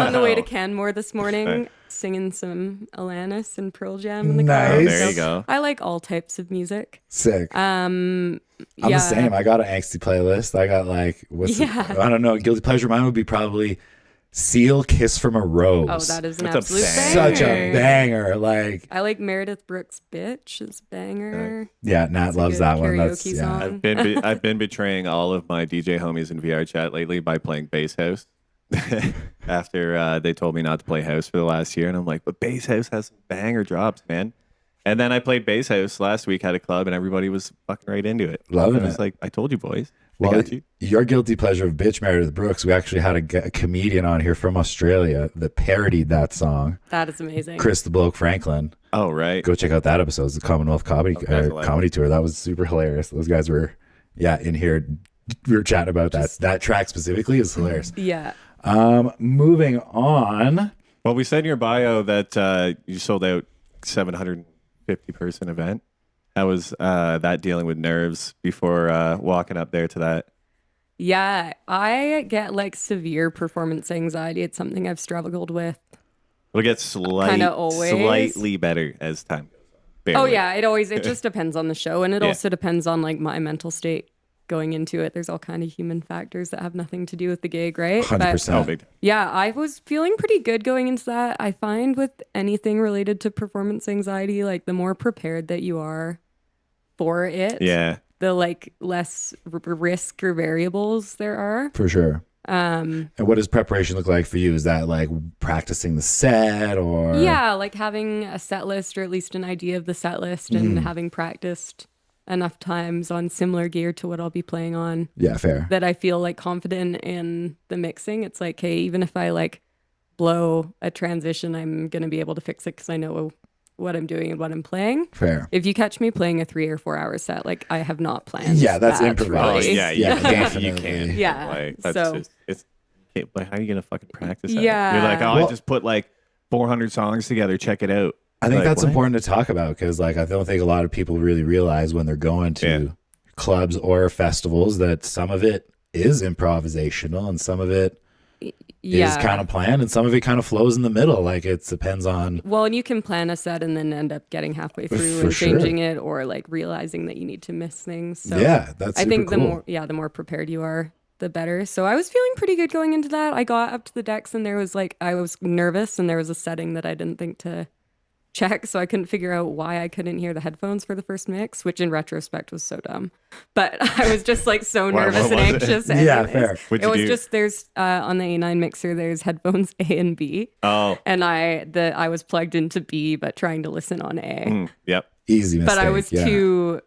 On the way to Canmore this morning, singing some Alanis and Pearl Jam in the car. Nice. There you go. I like all types of music. Sick. I'm Yeah. the same. I got an angsty playlist. I got like, I don't know. Guilty pleasure. Mine would be probably Seal, Kiss from a Rose. Oh, that is an That's a absolute banger. banger. Such a banger. Like, I like Meredith Brooks' Bitch is banger. yeah, Nat It's a loves good that one. That's, karaoke yeah. song. I've been betraying all of my DJ homies in VR chat lately by playing Bass House. After they told me not to play house for the last year, and I'm like, but Bass House has some banger drops, man. And then I played Bass House last week at a club, and everybody was fucking right into it. Loving And it's it. like, I told you, boys. I Well, got you. your guilty pleasure of Bitch Meredith Brooks, we actually had a comedian on here from Australia that parodied that song. That is amazing. Chris the Bloke Franklin. Oh, right. Go check out that episode. It's the Commonwealth Comedy Tour. That was super hilarious. Those guys were, in here. We were chatting about that. That track specifically is hilarious. Yeah. Moving on. Well, we said in your bio that you sold out 750 person event. How was that dealing with nerves before walking up there to that? Yeah. I get like severe performance anxiety. It's something I've struggled with. It'll get Kinda always. slightly better as time goes on. Oh Barely. yeah, it just depends on the show, and it Yeah. also depends on like my mental state going into it. There's all kind of human factors that have nothing to do with the gig, right? 100%. Oh, big. Yeah, I was feeling pretty good going into that. I find with anything related to performance anxiety, like the more prepared that you are for it, Yeah. the like less risk or variables there are. For sure. And what does preparation look like for you? Is that like practicing the set or? Yeah, like having a set list or at least an idea of the set list and having practiced enough times on similar gear to what I'll be playing on Yeah, fair. that I feel like confident in the mixing. It's like, hey, even if I like blow a transition, I'm going to be able to fix it because I know what I'm doing and what I'm playing. Fair. If you catch me playing a 3 or 4 hour set, like I have not planned. Yeah, that's that, improvised. really. Yeah, Yeah, you definitely. can't. Yeah, Like, that's so- just, it's, like, how are you going to fucking practice that? Yeah. You're like, oh, Well- I just put like 400 songs together. Check it out. I think Like, that's what? important to talk about because, like, I don't think a lot of people really realize when they're going to Yeah. clubs or festivals that some of it is improvisational and some of it is kind of planned and some of it kind of flows in the middle. Like, it depends on. Well, and you can plan a set and then end up getting halfway through For and sure. changing it or like realizing that you need to miss things. So Yeah, that's I super think cool. the more prepared you are, the better. So I was feeling pretty good going into that. I got up to the decks and there was like, I was nervous and there was a setting that I didn't think to check. So I couldn't figure out why I couldn't hear the headphones for the first mix, which in retrospect was so dumb. But I was just like so Why- nervous what and was it? anxious. Yeah, anyways. fair. What'd It you was do? just, there's on the A9 mixer, there's headphones A and B. Oh, And I was plugged into B, but trying to listen on A. yep. Easy mistake. But I was yeah. too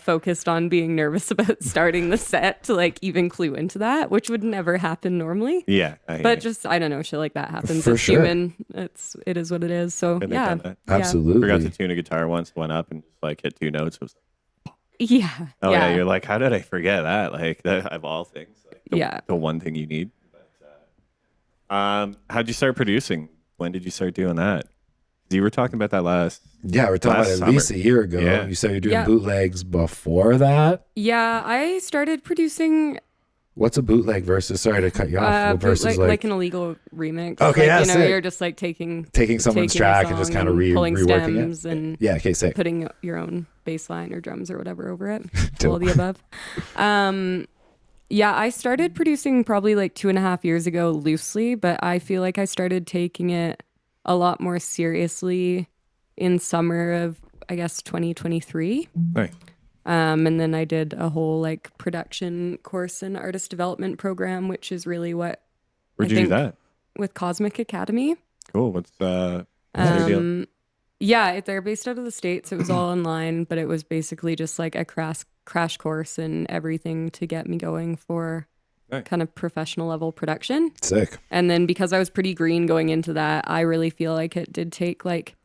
focused on being nervous about starting the set to like even clue into that, which would never happen normally. Yeah. I hear But you. just I don't know, shit like that happens. For It's sure. human. It is what it is. So Been there, yeah, done that. yeah, Absolutely. Forgot to tune a guitar once, went up and just like hit 2 notes. It was yeah, oh yeah. You're like, how did I forget that? Like that of all things. Like, Yeah. The one thing you need. But, how'd you start producing? When did you start doing that? You were talking about that last. Yeah, we're talking Last about at least summer. a year ago. Yeah. You said you're doing Yeah. bootlegs before that. Yeah, I started producing What's a bootleg versus? Sorry to cut you off. Versus like an illegal remix. Okay, like, yeah, you know, sick. you're just like taking someone's a track and just song kind of pulling reworking stems it. and Yeah. Okay. Sick. putting your own bass line or drums or whatever over it. Dope. All of the above. Yeah, I started producing probably like 2.5 years ago loosely, but I feel like I started taking it a lot more seriously in summer of, I guess, 2023. Right. And then I did a whole like production course and artist development program, which is really what Where'd I you do think- that? with Cosmic Academy. Cool. What's their deal? Yeah, they're based out of the States. It was all online, but it was basically just like a crash course and everything to get me going for Nice. kind of professional level production. Sick. And then because I was pretty green going into that, I really feel like it did take like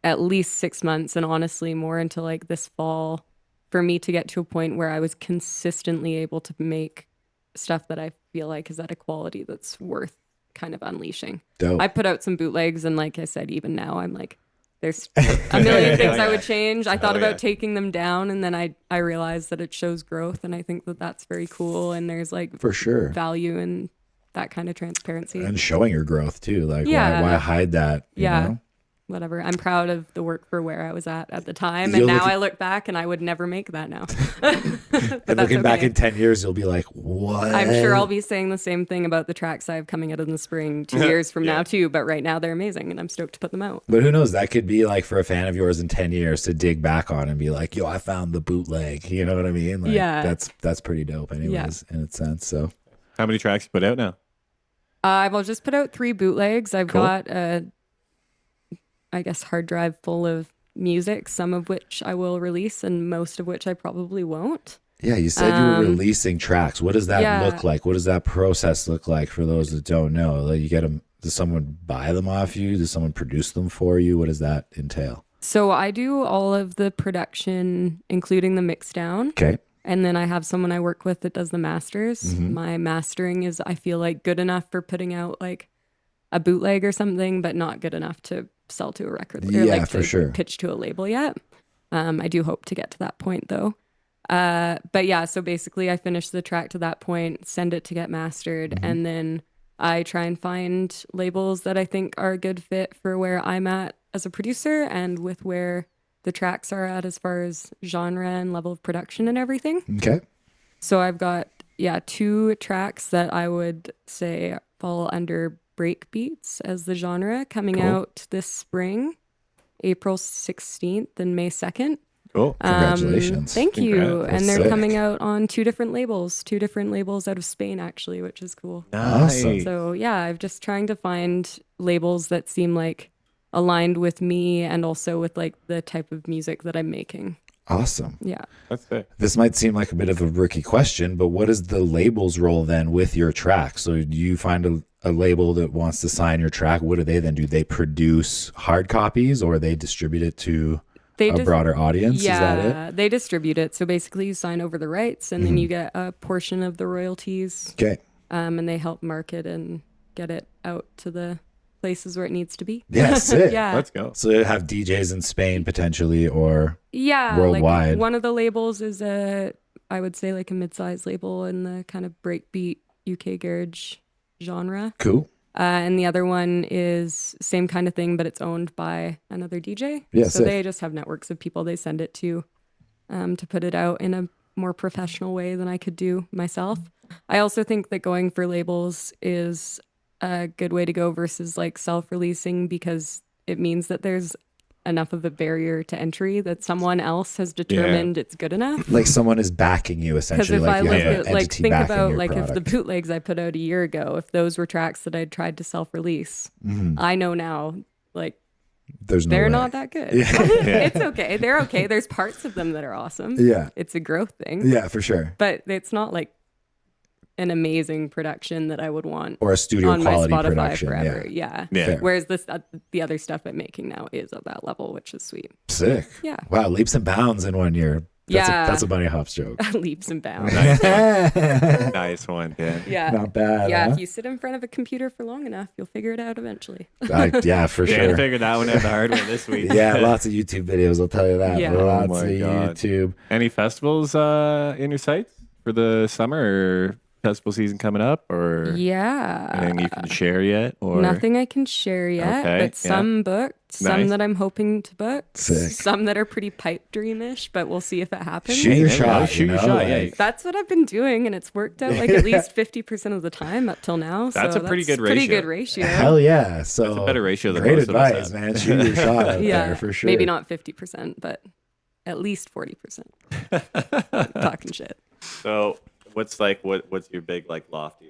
at least 6 months and honestly more until like this fall for me to get to a point where I was consistently able to make stuff that I feel like is at a quality that's worth kind of unleashing. Dope. I put out some bootlegs and like I said, even now I'm like there's a million things Yeah. I would change. I thought Oh, about yeah. taking them down, and then I realized that it shows growth, and I think that that's very cool. And there's like For sure. value in that kind of transparency. And showing your growth too. Like Yeah. why hide that? You Yeah. know? Whatever. I'm proud of the work for where I was at the time, You'll and now look- I look back and I would never make that now. And But looking that's back okay. in 10 years, you'll be like, what? I'm sure I'll be saying the same thing about the tracks I have coming out in the spring 2 years from Yeah. now too. But right now they're amazing, and I'm stoked to put them out. But who knows? That could be like for a fan of yours in 10 years to dig back on and be like, yo, I found the bootleg. You know what I mean? Like, Yeah. That's pretty dope anyways, in its sense. So How many tracks you put out now? I've just put out 3 bootlegs. I've Cool. got I guess hard drive full of music, some of which I will release and most of which I probably won't. yeah, you said you were releasing tracks. What does that yeah. look like? What does that process look like for those that don't know? Like you get them, does someone buy them off you? Does someone produce them for you? What does that entail? So I do all of the production, including the mix down. Okay. And then I have someone I work with that does the masters. My mastering is, I feel like, good enough for putting out like a bootleg or something, but not good enough to sell to a record or Yeah, like for to sure. pitch to a label yet. I do hope to get to that point though. But yeah, so basically I finish the track to that point, send it to get mastered, and then I try and find labels that I think are a good fit for where I'm at as a producer and with where the tracks are at as far as genre and level of production and everything. Okay. So I've got 2 tracks that I would say fall under break beats as the genre coming Cool. out this spring, April 16th and May 2nd. Cool. Congratulations. Thank you. Congrats. And they're Sick. coming out on 2 different labels out of Spain actually, which is cool. Awesome. So yeah, I'm just trying to find labels that seem like aligned with me and also with like the type of music that I'm making. Awesome. Yeah. That's it. This might seem like a bit of a rookie question, but what is the label's role then with your track? So do you find a label that wants to sign your track? What do they then do? They produce hard copies or they distribute it to They a broader audience? Yeah, Is that it? Mm-hmm. they distribute it. So basically you sign over the rights and then you get a portion of the royalties, Okay. and they help market and get it out to the places where it needs to be. Yeah, sick. Yeah. Let's go. So they have DJs in Spain potentially or Yeah, worldwide. Like one of the labels is I would say like a mid-sized label in the kind of breakbeat UK garage genre. cool. And the other one is same kind of thing, but it's owned by another DJ. Yeah, so sick. they just have networks of people they send it to put it out in a more professional way than I could do myself. I also think that going for labels is a good way to go versus like self-releasing because it means that there's enough of a barrier to entry that someone else has determined it's good enough. Like someone is backing you Because essentially. if Like I you look have an at, like, entity think backing about your like if the product. bootlegs I put out a year ago, if those were tracks that I'd tried to self-release, I know now, like There's no they're way. not that good. Yeah. It's okay. They're okay. There's parts of them that are awesome. Yeah. It's a growth thing, Yeah, for sure. but it's not like an amazing production that I would want Or a studio on my quality Spotify production. forever. Yeah. Yeah. Fair. Whereas the other stuff I'm making now is at that level, which is sweet. Sick. Yeah. Wow, leaps and bounds in 1 year. That's Yeah. that's a Bunny Hops joke. Leaps and bounds. Nice one, Dan. Yeah. Not bad. Yeah, huh? if you sit in front of a computer for long enough, you'll figure it out eventually. Yeah, for Dan sure. figured that one out the hard way this week. Yeah, lots of YouTube videos. I'll tell you that. Yeah. Lots Oh of my God. YouTube. Any festivals in your sights for the summer or festival season coming up, or Yeah. anything you can share yet? Or Nothing I can share yet, Okay, but some booked, some Nice. that I'm hoping to book, Sick. some that are pretty pipe dreamish, but we'll see if it happens. Shoot your There we go. shot. Shoot you your know, shot, yeah. like- That's what I've been doing, and it's worked out like at least 50% of the time up till now. That's so a pretty good Pretty ratio. good ratio. Hell yeah. So That's a better ratio than great most of us advice, have. man. Shoot your shot out Yeah, there for sure. maybe not 50%, but at least 40%. Talking shit. So what's your big like lofty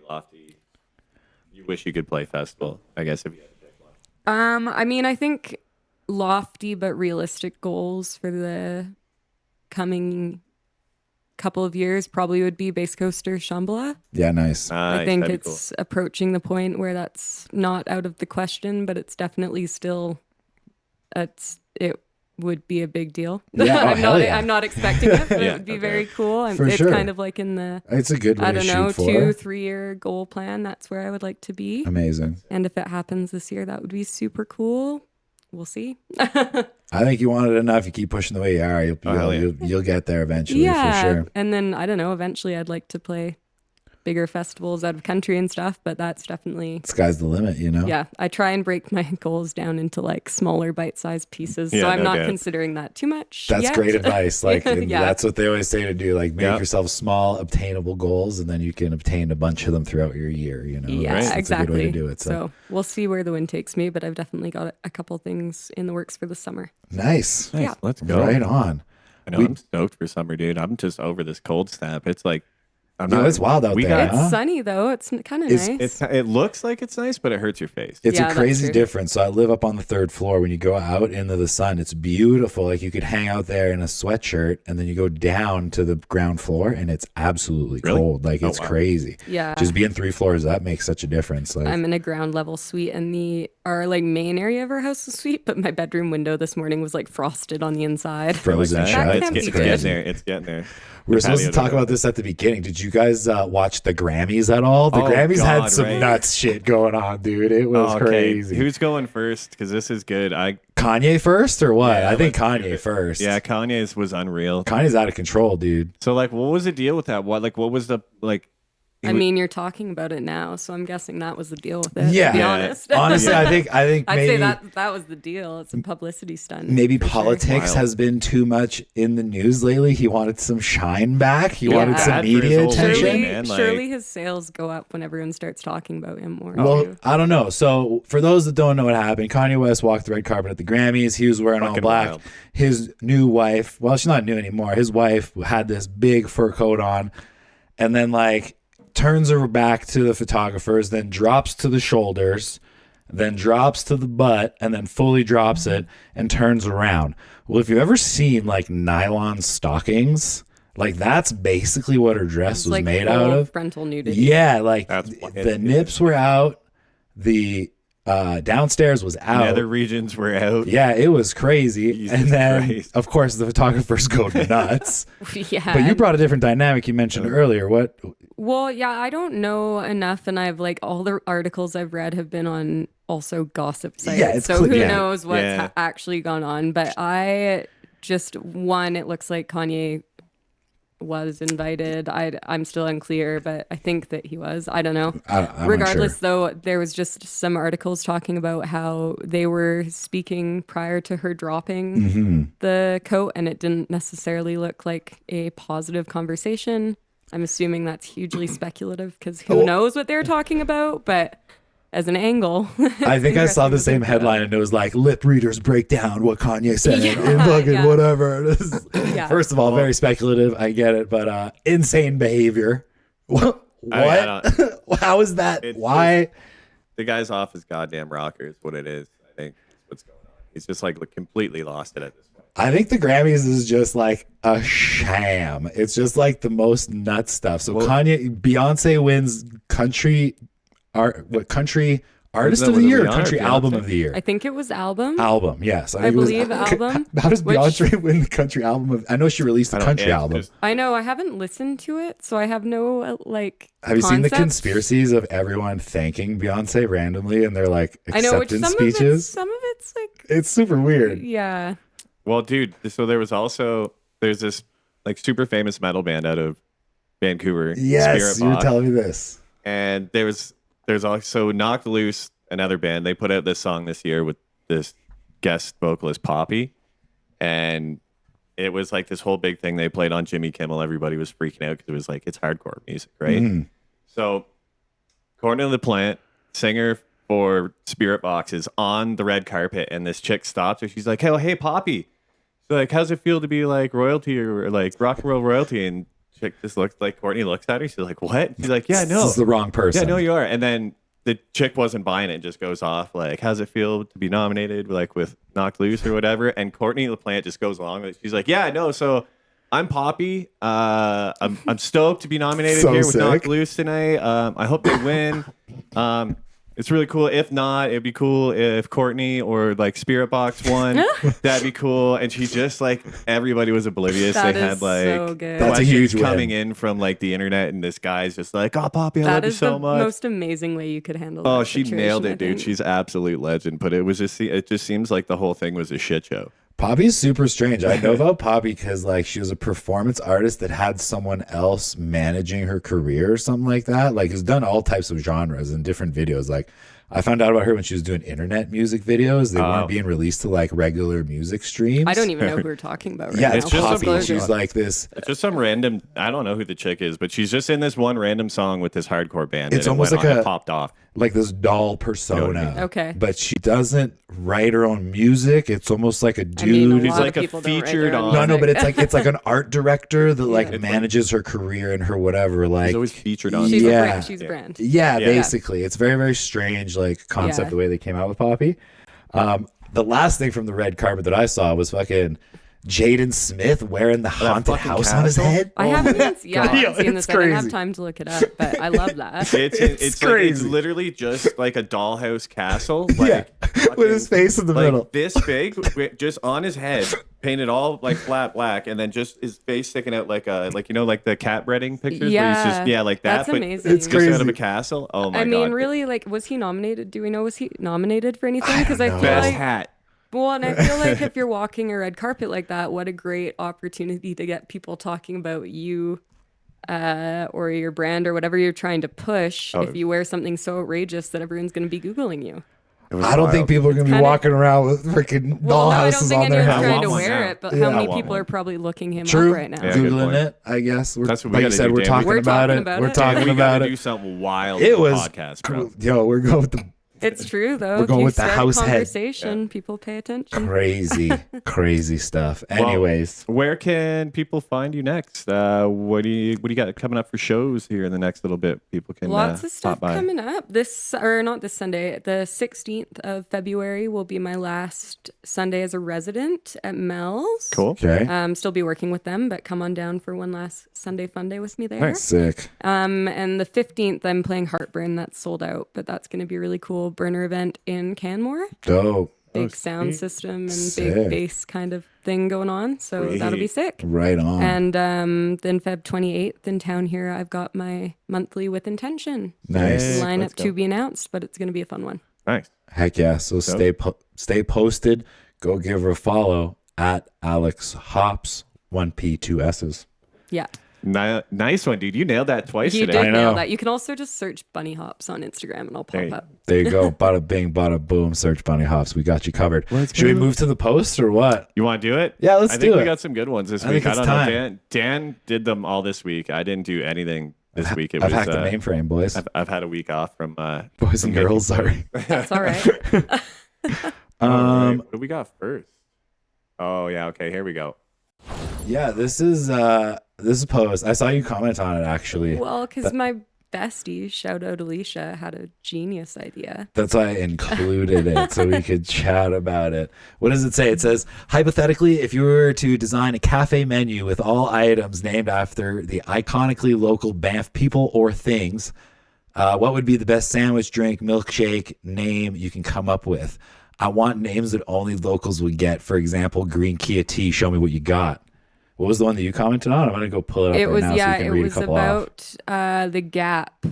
you wish you could play festival, I guess, if you had to pick one? I mean, I think lofty but realistic goals for the coming couple of years probably would be Base Coaster Shambhala. Yeah, nice. I think that'd be it's approaching the point where that's not out of the question, but it's definitely still it would be a big deal. Yeah, oh, hell yeah. I'm not expecting it, but Yeah, it would be okay. very cool. For It's sure. kind of like in the It's a good way I to don't know, shoot for. 2-3 year goal plan. That's where I would like to be. Amazing. And if it happens this year, that would be super cool. we'll see. I think you want it enough. You keep pushing the way you are. You'll get there eventually for sure. And then I don't know. Eventually, I'd like to play bigger festivals out of country and stuff, but that's definitely sky's the limit, you know? Yeah, I try and break my goals down into like smaller bite-sized pieces, Yeah, so I'm no not doubt. considering that too much. That's yet. great advice. Like Yeah. that's what they always say to do. Like make Yeah. yourself small, obtainable goals, and then you can obtain a bunch of them throughout your year. You know, Yeah, that's exactly. a good way to do it. So we'll see where the wind takes me, but I've definitely got a couple things in the works for the summer. Nice. Yeah. Let's go. Right on. I know, I'm stoked for summer, dude. I'm just over this cold snap. It's like, It's wild out there. got- huh? It's sunny though. It's kind of It's- nice. it looks like it's nice, but it hurts your face. It's Yeah, a that's crazy true. difference. So I live up on the 3rd floor. When you go out into the sun, it's beautiful. Like you could hang out there in a sweatshirt, and then you go down to the ground floor, and it's absolutely Really? cold. Like it's wow. crazy. Yeah. Just being 3 floors up makes such a difference. Like I'm in a ground level suite, and our like main area of our house is sweet, but my bedroom window this morning was like frosted on the inside. frozen Like that. shut. That can't It's be getting good. there. It's getting there. We were supposed to Patio talk door. about this at the beginning. Did you guys watch the Grammys at all? The Oh, Grammys had God, some right. nuts shit going on, dude. It was crazy. Who's going first? Because this is good. Kanye first or what? Yeah, I think let's do Kanye it. first. Yeah, Kanye's was unreal. Kanye's out of control, dude. So like, what was the deal with that? What was the like? I mean, you're talking about it now, so I'm guessing that was the deal with it. Yeah. To be Yeah. honest. Honestly, I think I'd maybe say that was the deal. It's a publicity stunt. maybe for sure. politics Wild. has been too much in the news lately. He wanted some shine back. He Yeah. wanted Bad some for his media whole attention. legacy, Surely, man, like- surely his sales go up when everyone starts talking about him more. Well, too. I don't know. So, for those that don't know what happened, Kanye West walked the red carpet at the Grammys. He was wearing all Fucking black. wild. His new wife, well, she's not new anymore. His wife had this big fur coat on, and then like turns her back to the photographers, then drops to the shoulders, then drops to the butt, and then fully drops it and turns around. Well, if you've ever seen like nylon stockings, like that's basically what her dress It's was like made full out of. frontal nudity. Yeah, like That's the nips were out, the downstairs was out. Nether regions were out. Yeah, it was crazy. Jesus and then, Christ. of course, the photographers go nuts. Yeah. But you brought a different dynamic you mentioned earlier. What? Well, yeah, I don't know enough, and I've like all the articles I've read have been on also gossip sites. Yeah, it's so clear- who yeah. knows what's Yeah. actually gone on? But it looks like Kanye was invited. I'm still unclear, but I think that he was. I don't know. I'm Regardless, unsure. though, there was just some articles talking about how they were speaking prior to her dropping Mm-hmm. the coat, and it didn't necessarily look like a positive conversation. I'm assuming that's hugely speculative because who Oh. knows what they're talking about, but as an angle. I think I saw interesting the to same think about. headline and it was like lip readers break down what Kanye said Yeah, and fucking yeah. whatever. This is- Yeah. First of all, very speculative. I get it, but insane behavior. What? I How is that? It's Why? The guy's off his goddamn rocker is what it is. I think is what's going on. He's just like completely lost it at this point. I think the Grammys is just like a sham. It's just like the most nuts stuff. So Beyonce wins country artist that of the was year, or Rihanna or country album Beyonce? of the year. I think it was album. Album, yes. I think it was- believe album, How does which- Beyonce win the country album of? I know she released a country album. I know. I haven't listened to it, so I have no Have you seen the concept. conspiracies of everyone thanking Beyonce randomly and their like I know which acceptance some of speeches? some of it's like It's super weird. yeah. Well, dude, so there's this like super famous metal band out of Vancouver. Yes, Spirit you were Box. telling me this. And there's also Knocked Loose, another band. They put out this song this year with this guest vocalist Poppy, and it was like this whole big thing. They played on Jimmy Kimmel. Everybody was freaking out because it was like it's hardcore music, right? Mhm. So Courtney LaPlante, singer for Spirit Box, is on the red carpet, and this chick stops her. She's like, hey, Poppy. She's like, how's it feel to be like royalty or like rock and roll royalty? And chick just looks like Courtney looks at her. She's like, what? She's like, yeah, no. This is the wrong person. Yeah, no, you are. And then the chick wasn't buying it and just goes off like, how's it feel to be nominated like with Knocked Loose or whatever? And Courtney LaPlante just goes along with it. She's like, yeah, no, so I'm Poppy. I'm stoked to be nominated So here with sick. Knocked Loose tonight. I hope they win. It's really cool. If not, it'd be cool if Courtney or like Spirit Box won. That'd be cool. And she just like everybody was oblivious. That they is had like so good. That's a huge win. coming in from like the internet, and this guy's just like, "Oh, Poppy, I That love you is so the much." most amazing way you could handle. Oh, that she nailed situation, I it, dude. think. She's absolute legend. But it just seems like the whole thing was a shit show. Poppy's super strange. I know about Poppy because like she was a performance artist that had someone else managing her career or something like that. Like has done all types of genres and different videos. Like I found out about her when she was doing internet music videos. They weren't being released to like regular music streams. I don't even know who we're talking about right Yeah, now. it's just Poppy. a- She's like this. It's just some random. I don't know who the chick is, but she's just in this one random song with this hardcore band. It's and it almost went like on and a- popped off. Like this doll persona. You know what I mean? Okay. But she doesn't write her own music. It's almost like a dude. I mean, a He's lot like of a people don't write featured their own on- No, music. but it's like an art director that like It's manages her career and her whatever. Like He's always featured on. She's Yeah. a brand. She's a brand. yeah, Yeah. basically. It's very, very strange like concept Yeah. the way they came out with Poppy. The last thing from the red carpet that I saw was fucking Jaden Smith wearing the haunted fucking house on his castle? head. I haven't, I haven't Yo, seen it's this. I didn't have crazy. time to look it up, but I love that. It's crazy. literally just like a dollhouse castle. Yeah, Like, with his face in the like middle. this big, just on his head, painted all like flat black, and then just his face sticking out like like the cat breeding pictures. Where he's Yeah, just like that. that's but amazing. It's just out of crazy. a castle. Oh my I mean, god! really, like, was he nominated? Do we know was he nominated for anything? Because I don't feel know. Best like, hat. well, and I feel like if you're walking a red carpet like that, what a great opportunity to get people talking about you, or your brand or whatever you're trying to push. If you wear something so outrageous that everyone's going to be Googling you. I don't think people are gonna be kinda- walking around with freaking Well, doll no, I don't houses think on their anyone's head. trying to want one wear now. it, but Yeah. how I many want people one. are probably looking him True. up right now? Yeah, good Googling point. it, I guess. That's what we like you gotta said, do, we're Dan. talking We're about talking it. about We're it. talking we about gotta it. do something wild. It on the was, podcast, bro. yo, we're going with the It's true though. We're If going you with the start a house head. conversation, people pay attention. crazy stuff. Well, Anyways, where can people find you next? What do you got coming up for shows here in the next little bit? People can Lots of pop stuff by. coming up. Not this Sunday. The 16th of February will be my last Sunday as a resident at Mel's. Cool. okay, Still be working with them, but come on down for one last Sunday fun day with me there. Nice. sick. And the 15th, I'm playing Heartburn. That's sold out, but that's going to be a really cool burner event in Canmore. Dope. Big sound system and Sick. big bass kind of thing going on. So that'll be sick. Right on. And then Feb 28th in town here, I've got my monthly with intention Nice. lineup Let's go. to be announced, but it's going to be a fun one. Nice. Heck yeah. So stay posted. Go give her a follow at Alex Hops, 1P, 2 S's. Yeah. Nice one, dude. You nailed that twice You today. did know. nail that. You can also just search Bunny Hops on Instagram and I'll pop you- up. There you go. Bada bing, bada boom. Search Bunny Hops. We got you covered. Should we move to the post or what? You want to do it? Yeah, let's I think do we it. got some good ones this I week. think I it's don't time. know. Dan did them all this week. I didn't do anything this week. It I've was hacked the mainframe, boys. I've had a week off from Boys and girls, sorry. That's all right. what do we got first? Oh yeah, okay, here we go. Yeah, this is a post. I saw you comment on it actually. Well, because my bestie, shout out Alicia, had a genius idea. That's why I included it so we could chat about it. What does it say? It says, hypothetically, if you were to design a cafe menu with all items named after the iconically local Banff people or things, what would be the best sandwich, drink, milkshake name you can come up with? I want names that only locals would get. For example, Green Kia Tea, show me what you got. What was the one that you commented on? I'm going to go pull it up It right was now so you can it read a was couple off. about the gap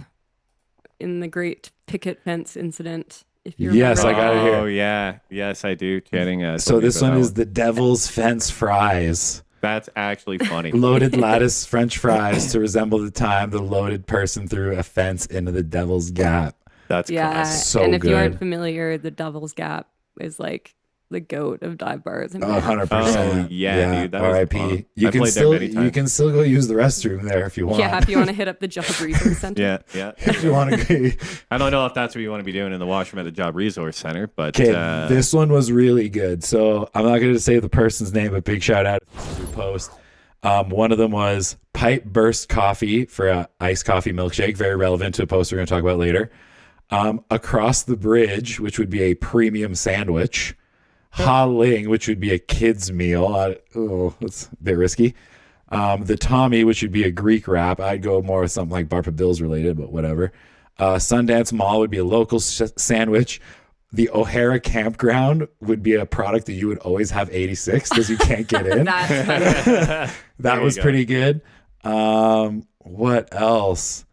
in the Great Picket Fence incident. If you remember Yes, I that. got it here. Oh yeah, yes I do. Channing. So told me this about one that is the Devil's Fence Fries. That's actually funny. Loaded lattice French fries to resemble the time the loaded person threw a fence into the Devil's Gap. That's Yeah, classic. So and if you aren't good. familiar, the Devil's Gap is like the goat of dive bars. In 100%. Oh, yeah, dude, that was R.I.P. fun. You I can played there still many times. go use the restroom there if you want. Yeah, if you want to hit up the Job Resource Center. Yeah. If you want to. I don't know if that's what you want to be doing in the washroom at the Job Resource Center, but Okay, this one was really good. So I'm not going to say the person's name, but big shout out to the post. One of them was Pipe Burst Coffee for a iced coffee milkshake, very relevant to a post we're going to talk about later. Across the Bridge, which would be a premium sandwich. Ha Ling, which would be a kid's meal. That's a bit risky. The Tommy, which would be a Greek wrap. I'd go more with something like Barpa Bills related, but whatever. Sundance Mall would be a local sandwich. The O'Hara campground would be a product that you would always have 86 because you can't get in. That's funny. That was pretty good. What else?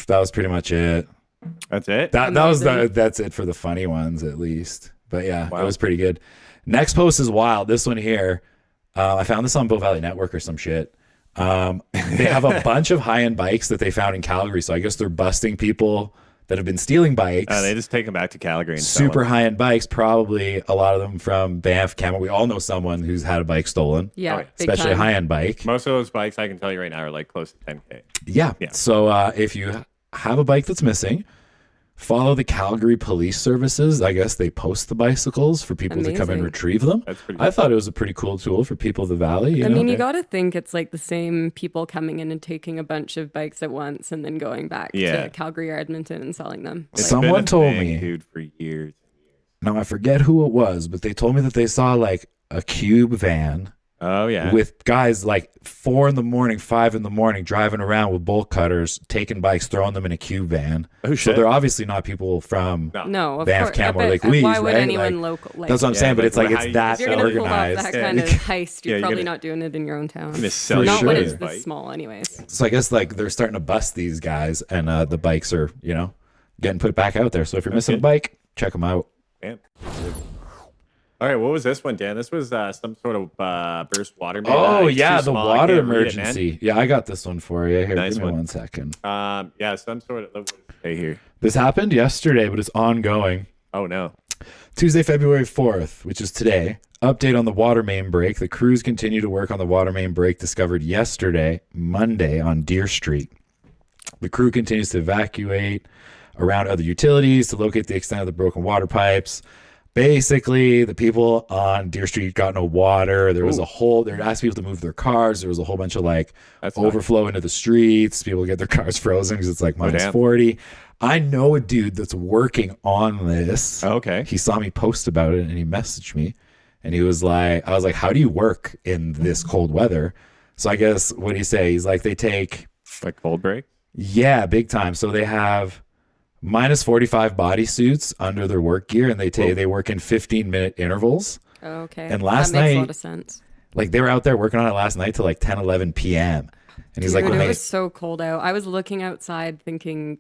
That was pretty much it. That's it. That's it for the funny ones, at least. But yeah, Wow. it was pretty good. Next post is wild. This one here, I found this on Bow Valley Network or some shit. They have a bunch of high-end bikes that they found in Calgary. So I guess they're busting people that have been stealing bikes. They just take them back to Calgary and sell Super them. high-end bikes, probably a lot of them from Banff, Canada. We all know someone who's had a bike stolen. Yeah, Oh, yeah. big Especially a time. high-end bike. Most of those bikes, I can tell you right now, are like close to 10K. Yeah. Yeah. So if you have a bike that's missing, follow the Calgary Police Services. I guess they post the bicycles for people to come and Amazing. retrieve them. That's pretty I thought it was a pretty cool tool for people of the valley. You I know? mean, you got to think it's like the same people coming in and taking a bunch of bikes at once and then going back Yeah. to Calgary or Edmonton and selling them. It's Someone been a told thing, me- dude, for years. Now I forget who it was, but they told me that they saw like a cube van Oh yeah. with guys like 4 a.m, 5 a.m, driving around with bolt cutters, taking bikes, throwing them in a cube van. Oh So shit. they're obviously not people from. No, of Banff, course. Cam, or but Lake Louise, why would right? anyone Like, local? Like, That's what I'm Yeah, saying, but like, it's like how it's you- that if you're gonna pull off organized. that Yeah. kind of heist, you're you're probably gonna- not doing it in your own town. gonna sell For Not sure. when it's bike. this small, anyways. So I guess like they're starting to bust these guys, and the bikes are getting put back out there. So if you're missing a good. bike, check them out. Damn. All right, what was this one, Dan? This was some sort of burst water main. Oh It's yeah, too the small, I water can't read it, man. emergency. Yeah, I got this one for you. Here, Nice give me one. 1 second. Yeah, some sort of. What does it say here? This happened yesterday, but it's ongoing. Oh no. Tuesday, February 4th, which is today. Update on the water main break. The crews continue to work on the water main break discovered yesterday, Monday, on Deer Street. The crew continues to evacuate around other utilities to locate the extent of the broken water pipes. Basically, the people on Deer Street got no water. There was they're asking people to move their cars. There was a whole bunch of like That's overflow into the streets. People get their cars frozen because it's like minus damn. 40. I know a dude that's working on this. Okay. He saw me post about it and he messaged me and he was like, I was like, how do you work in this cold weather? So I guess what he say? He's like, they take, Like cold break. yeah, big time. So they have minus 45 bodysuits under their work gear and they work in 15-minute intervals. Okay. And last that makes a night- lot of sense. Like they were out there working on it last night till like 10, 11 p.m. And he's Dude, like, when it they, was so cold out. I was looking outside thinking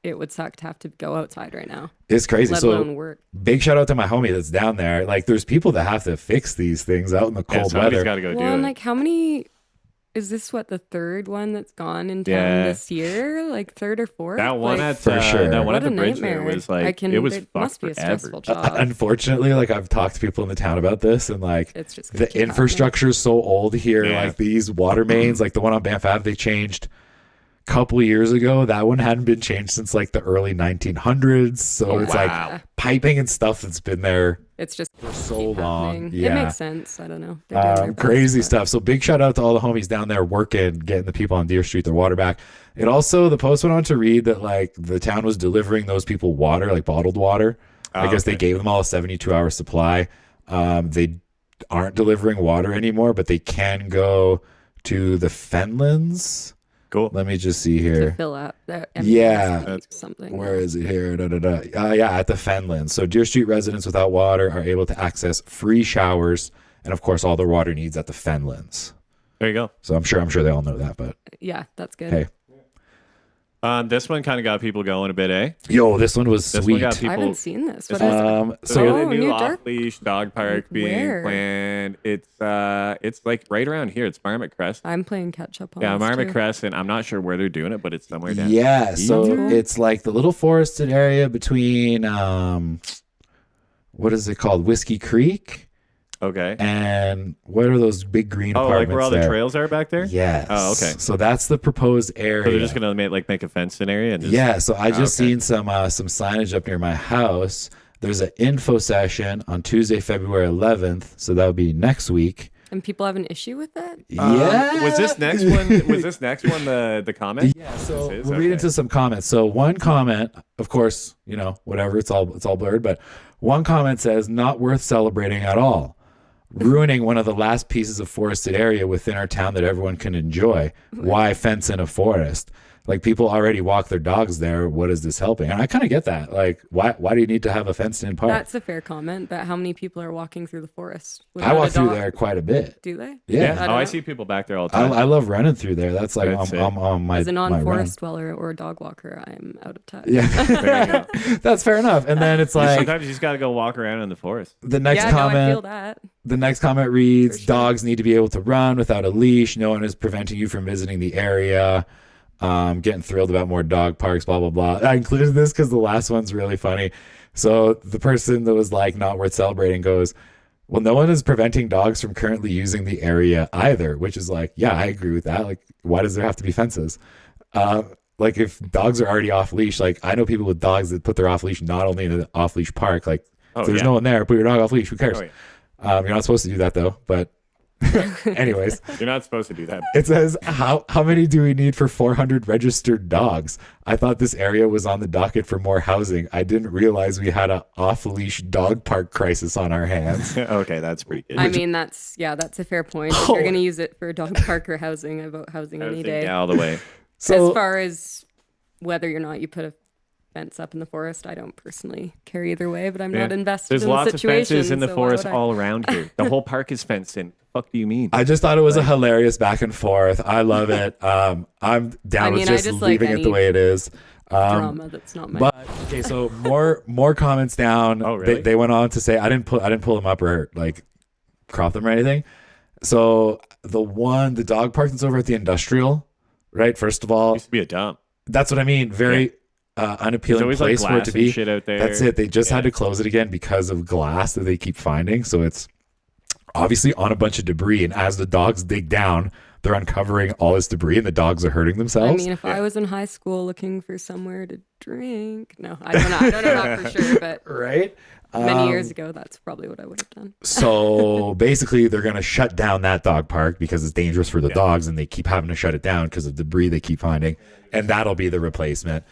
it would suck to have to go outside right now, it's crazy. let So alone work. big shout out to my homie that's down there. Like there's people that have to fix these things out in the Yeah, cold somebody's weather. got to go Well, do and it. like how many is this the third one that's gone in town Yeah. this year? Like third or fourth? That one like, at For sure. that one what at a the bridge there nightmare. was like it was it fucked must be a forever. stressful job. Unfortunately, like I've talked to people in the town about this, and like It's just gonna the keep infrastructure is so old here. Yeah. Like these water mains, like the one on Banff Ave, they changed a couple years ago. That one hadn't been changed since like the early 1900s. So it's Wow. like piping and stuff that's been there It's just for so long. happening. Yeah. It makes sense. I don't know. They're doing their best, Crazy but- stuff. So big shout out to all the homies down there working, getting the people on Deer Street their water back. It also, the post went on to read that like the town was delivering those people water, like bottled water. I guess they gave them all a 72-hour supply. They aren't delivering water anymore, but they can go to the Fenlands. Cool. Let me just see to here. fill up. Yeah. That's- something. Where is it here? Yeah, at the Fenlands. So Deer Street residents without water are able to access free showers and of course all their water needs at the Fenlands. There you go. So I'm sure they all know that, but Yeah, that's good. hey. This one kind of got people going a bit, eh? Yo, this one was This sweet. one got I people. haven't seen this. What This is it? So So they got Oh, a new new dark- off-leash dog park being Where? planned. It's like right around here. It's Marmot Crest. I'm playing catch up on Yeah, this Marmot too. Crest, and I'm not sure where they're doing it, but it's somewhere down. Yeah, so That's cool. it's like the little forested area between what is it called? Whiskey Creek Okay. and what are those big green Oh, apartments like where all there? the trails are back there? Yes. Oh, okay. So that's the proposed area. So they're just gonna make a fenced in area and just Yeah, so I just okay. seen some signage up near my house. There's an info session on Tuesday, February 11th, so that would be next week. And people have an issue with that? Yeah. Was this next one? Was this next one the comment? Yeah, so This is? we'll read Okay. into some comments. So one comment, of course, whatever, it's all blurred, but one comment says, not worth celebrating at all. Ruining one of the last pieces of forested area within our town that everyone can enjoy. Why fence in a forest? Like people already walk their dogs there. What is this helping? And I kind of get that. Like, why do you need to have a fenced in park? That's a fair comment, but how many people are walking through the forest? I without walk a through dog? there quite a bit. Do they? Yeah. I Oh, don't I know. see people back there all the time. I love running through there. That's like That's it. I'm on my As a my run. non-forest dweller or a dog walker, I'm out of touch. Yeah, There you go. that's fair enough. And then it's like Sometimes you just got to go walk around in the forest. the next yeah, no, I comment. feel that. The next comment reads, For sure. dogs need to be able to run without a leash. No one is preventing you from visiting the area. Getting thrilled about more dog parks, blah, blah, blah. I included this because the last one's really funny. So the person that was like, not worth celebrating goes, well, no one is preventing dogs from currently using the area either, which is like, yeah, I agree with that. Like, why does there have to be fences? Like if dogs are already off leash, like I know people with dogs that put their off leash not only in an off leash park, like if there's no one there, put your dog off leash. Who cares? Oh, yeah. You're not supposed to do that though. But anyways, You're not supposed to do that. it says how many do we need for 400 registered dogs? I thought this area was on the docket for more housing. I didn't realize we had a off leash dog park crisis on our hands. Okay, that's pretty good. I mean, that's a fair point. If you're going to use it for dog park or housing, I vote housing any day. Yeah, all the way. So As far as whether or not you put a fence up in the forest, I don't personally care either way, but I'm not invested There's in lots the of situation. fences in the so why forest would I? all around here. The whole park is fenced in. The fuck do you mean? I just thought it was a hilarious back and forth. I love it. I'm down with I just just like leaving it the any way it is. Drama that's not my. But okay, so more comments down. Oh, really? They went on to say I didn't pull them up or like crop them or anything. So the dog park that's over at the industrial, right? First of all, Used to be a dump. that's what I mean. Very There's unappealing always like place for it glass to and be. shit out there. That's it. They just had to close it again because of glass that they keep finding. So it's obviously on a bunch of debris, and as the dogs dig down, they're uncovering all this debris, and the dogs are hurting I themselves. mean, if I was in high school looking for somewhere to drink, no, I don't know. I don't know that for sure, but Right? many years ago, that's probably what I would have done. So basically, they're going to shut down that dog park because it's dangerous for the dogs, and they keep having to shut it down because of debris they keep finding, and that'll be the replacement.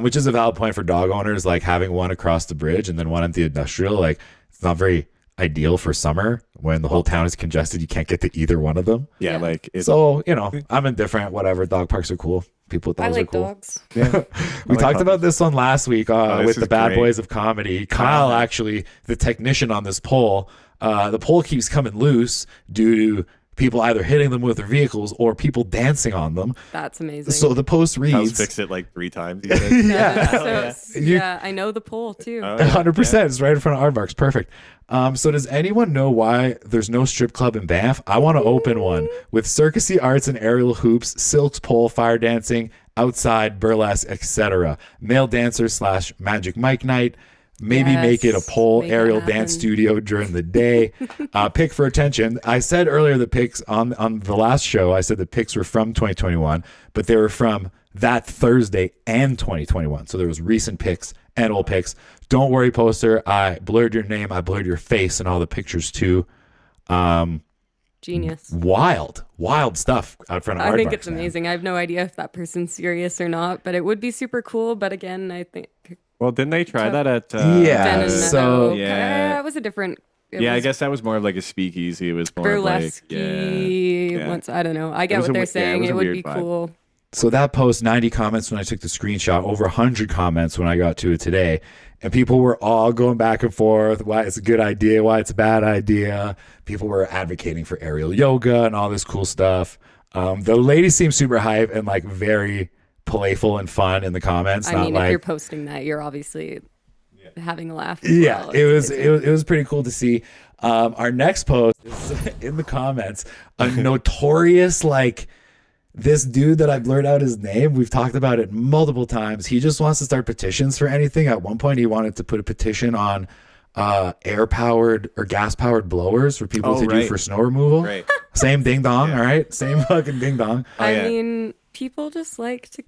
Which is a valid point for dog owners, like having one across the bridge and then one at the industrial. Like it's not very ideal for summer when the whole town is congested. You can't get to either one of them. Yeah, Yeah. like it's So I'm indifferent. Whatever. Dog parks are cool. People with I dogs like are cool. dogs. Yeah. We like talked about puppies. this one last week this with the is Bad great. Boys of Comedy. Kyle, actually, the technician on this pole, the pole keeps coming loose due to people either hitting them with their vehicles or people dancing on them. That's amazing. So the post I was reads, fixed it like 3 times. he said. yeah, So, You- yeah, I know the poll too. 100%. It's right in front of Aardvarks. Perfect. So does anyone know why there's no strip club in Banff? I want to open one with circusy arts and aerial hoops, silks pole, fire dancing, outside burlesque, etc. Male dancers / Magic Mike night. Maybe make it a Yes, pole make it aerial happen. dance studio during the day. Pick for attention. I said earlier the picks on the last show, I said the picks were from 2021, but they were from that Thursday and 2021. So there was recent picks and old picks. Don't worry, poster. I blurred your name. I blurred your face and all the pictures too. Genius. Wild stuff out front of I think Aardvarks, it's man. amazing. I have no idea if that person's serious or not, but it would be super cool. But again, I think Well, didn't they try that at? Yeah, Ben and so- Meadow, Yeah. it was a different. It Yeah, I was guess that was more of like a speakeasy. It was more of burlesque. like yeah. Once I don't know. I get was what a they're we- yeah, it saying. was It a would weird be vibe. cool. So that post, 90 comments when I took the screenshot, over 100 comments when I got to it today. And people were all going back and forth, why it's a good idea, why it's a bad idea. People were advocating for aerial yoga and all this cool stuff. The lady seemed super hype and like very playful and fun in the comments. I not mean, like, if you're posting that, you're obviously having a laugh. as yeah, well. it was It's it was pretty cool to see. Our next post is in the comments, a notorious like this dude that I blurred out his name. We've talked about it multiple times. He just wants to start petitions for anything. At one point, he wanted to put a petition on air powered or gas powered blowers for people Oh, to do right. for snow removal. Right. Same ding dong. All right, same fucking ding dong. I yeah. mean, people just like to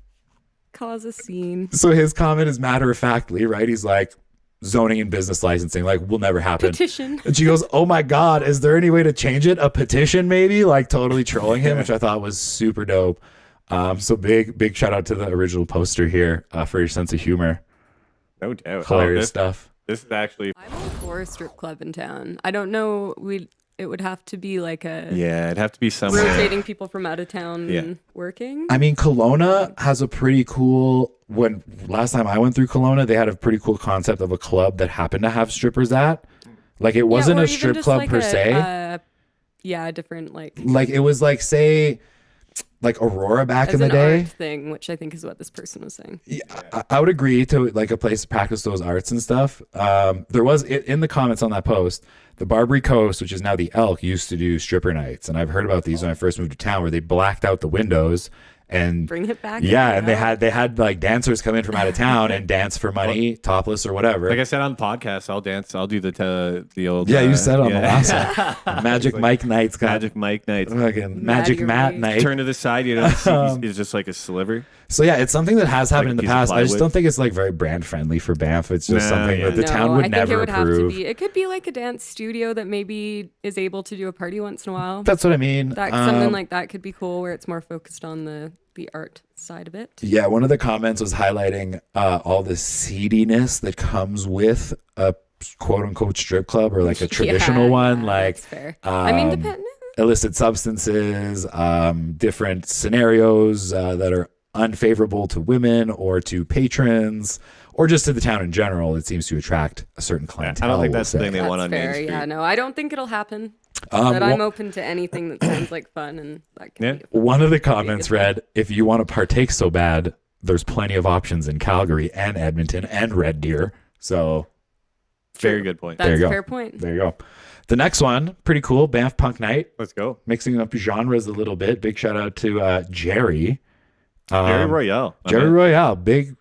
cause a scene. So his comment is matter of factly, right? He's like, zoning and business licensing like will never happen. Petition. And she goes, oh my God, is there any way to change it? A petition maybe? Like totally trolling him, which I thought was super dope. So big shout out to the original poster here for your sense of humor. No doubt. Hilarious this, stuff. This is actually I'm all for a strip club in town. I don't know. It would have to be like a Yeah, it'd have to be somewhere. rotating people from out of town Yeah. working. I mean, Kelowna has a pretty cool. When last time I went through Kelowna, they had a pretty cool concept of a club that happened to have strippers at. Like it wasn't or a even strip just club like per se. Yeah, different like Like it was like say like Aurora back as in the an day. art thing, which I think is what this person was saying. Yeah, I would agree to like a place to practice those arts and stuff. There was in the comments on that post, the Barbary Coast, which is now the Elk, used to do stripper nights, and I've heard about these when I first moved to town, where they blacked out the windows and Bring it back. yeah, and they had like dancers come in from out of town and dance for money, topless or whatever. Like I said on the podcast, I'll dance. I'll do the old. Yeah, you said on the last one, Magic Mike nights, Magic Mike nights. fucking Magic Matt night. Turn to the side, he's just like a sliver. So yeah, it's something that has happened in the piece of past. I just plywood. don't think it's like very brand friendly for Banff. It's just Nah, something yeah. that the town I would think never it would have to approve. be. It could be like a dance studio that maybe is able to do a party once in a while. That's what I mean. Something like that could be cool, where it's more focused on the art side of it. Yeah, one of the comments was highlighting all the seediness that comes with a quote unquote strip club or like a traditional one, like that's fair. I mean, um, illicit substances, different scenarios that are unfavorable to women or to patrons or just to the town in general. It seems to attract a certain clientele. I don't think we'll that's the say. thing they want on Main fair. Street. Yeah, no, I don't think it'll happen. But I'm open to anything that sounds like fun, and that can be One of the comments read, if you want to partake so bad, there's plenty of options in Calgary and Edmonton and Red Deer. So Very good point. That's There you a go. fair point. there you go. The next one, pretty cool, Banff Punk Night, Let's go. mixing up genres a little bit. Big shout out to Jerry. Jerry Royale. Jerry Royale, big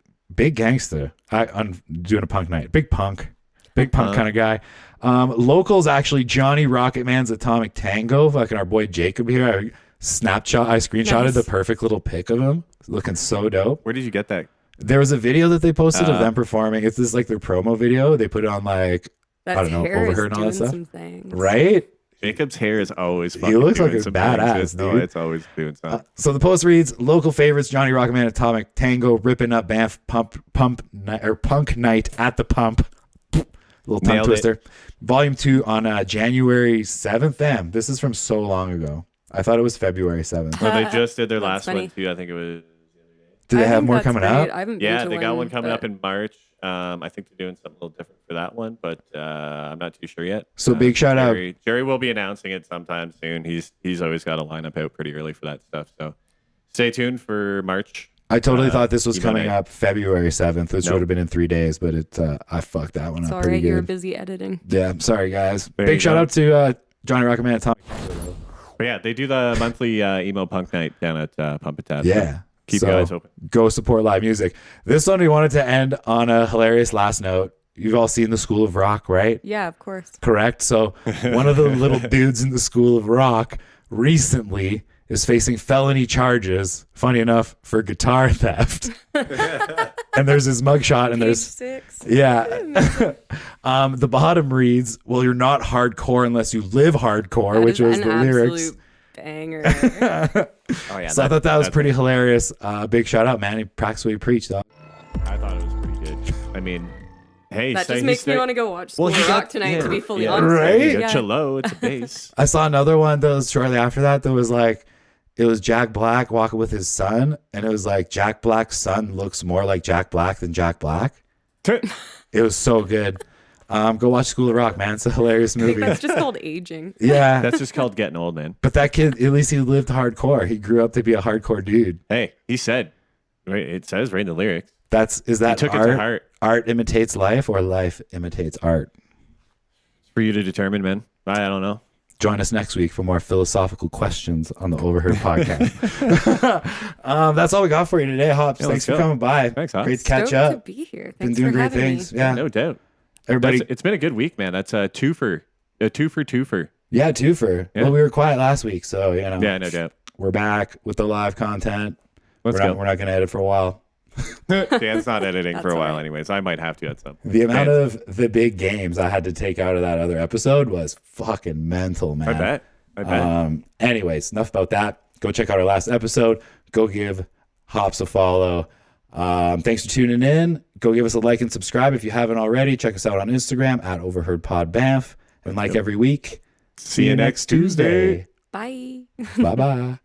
gangster. I'm doing a punk night. Big punk kind of guy. Locals, actually, Johnny Rocketman's Atomic Tango. Fucking our boy Jacob here. I screenshotted Nice. the perfect little pic of him. Looking so dope. Where did you get that? There was a video that they posted of them performing. It's this like their promo video. They put it on like, That I don't know, hair is Overheard and all that doing stuff. some things. Right? Jacob's hair is always He fucking looks like doing a some badass, things. No, dude. it's always doing something. So the post reads, local favorites, Johnny Rocketman, Atomic Tango, ripping up Banff punk night at the pump. Little tongue Nailed it. twister. Volume 2 on January 7th. Damn, this is from so long ago. I thought it was February 7th. Well, they just did their last funny. one too. I think it was. Do they I have think more that's coming great. up? I haven't been Yeah, to they got one coming up but- in March. I think they're doing something a little different for that one, but I'm not too sure yet. So big shout out. Jerry will be announcing it sometime soon. He's always got a lineup out pretty early for that stuff. So stay tuned for March. I totally thought this was Emo coming night. up February 7th. This Nope. would have been in 3 days, but I fucked that one It's up all pretty right. You're good. busy editing. Yeah, sorry guys. There Big you shout go. out to Johnny Rocketman, Atomic Tango. But yeah, they do the monthly emo punk night down at Pump and Tap. Yeah. Keep So, your eyes open. Go support live music. This one we wanted to end on a hilarious last note. You've all seen the School of Rock, right? Yeah, of course. Correct. So one of the little dudes in the School of Rock recently is facing felony charges, funny enough, for guitar theft. And there's his mugshot and Page there's 6. yeah. The bottom reads, well, you're not hardcore unless you live hardcore, That which is was an the lyrics. absolute banger. Oh yeah, So I thought that was that's- pretty hilarious. Big shout out, man. He practiced what he preached, though. I thought it was pretty good. I mean, hey, That say just he's makes me straight- want to go watch School Well, he of Rock got- tonight, yeah, to be fully yeah. honest. Right? You got Yeah. Chilo, it's a bass. I saw another one that was shortly after that was like, it was Jack Black walking with his son, and it was like Jack Black's son looks more like Jack Black than Jack Black. It was so good. Go watch School of Rock, man. It's a hilarious I think movie. that's just called aging. Yeah. That's just called getting old, man. But that kid, at least he lived hardcore. He grew up to be a hardcore dude. Hey, he said, right? It says right in the lyrics. Is that took it art? to heart. Art imitates life, or life imitates art? It's for you to determine, man. I don't know. Join us next week for more philosophical questions on the Overheard podcast. That's all we got for you today, Hops. Yeah, Thanks let's for go. coming by. Thanks, Hops. Great to catch Stoked up. to be here. Been Thanks doing for great having things. me. Yeah. No doubt. Everybody. It's been a good week, man. That's a twofer. A twofer. Yeah, twofer. Yeah. Well, we were quiet last week, so you know. Yeah, no doubt. We're back with the live content. Let's we're go. not going to edit for a while. Dan's not editing for a That's while, all right. anyways. I might have to at some point. The amount Dan's- of the big games I had to take out of that other episode was fucking mental, man. I bet. Anyways, enough about that. Go check out our last episode. Go give Hops a follow. Thanks for tuning in. Go give us a like and subscribe if you haven't already. Check us out on Instagram at OverheardPodBanff. And like every week, See you next Tuesday. Bye. Bye bye.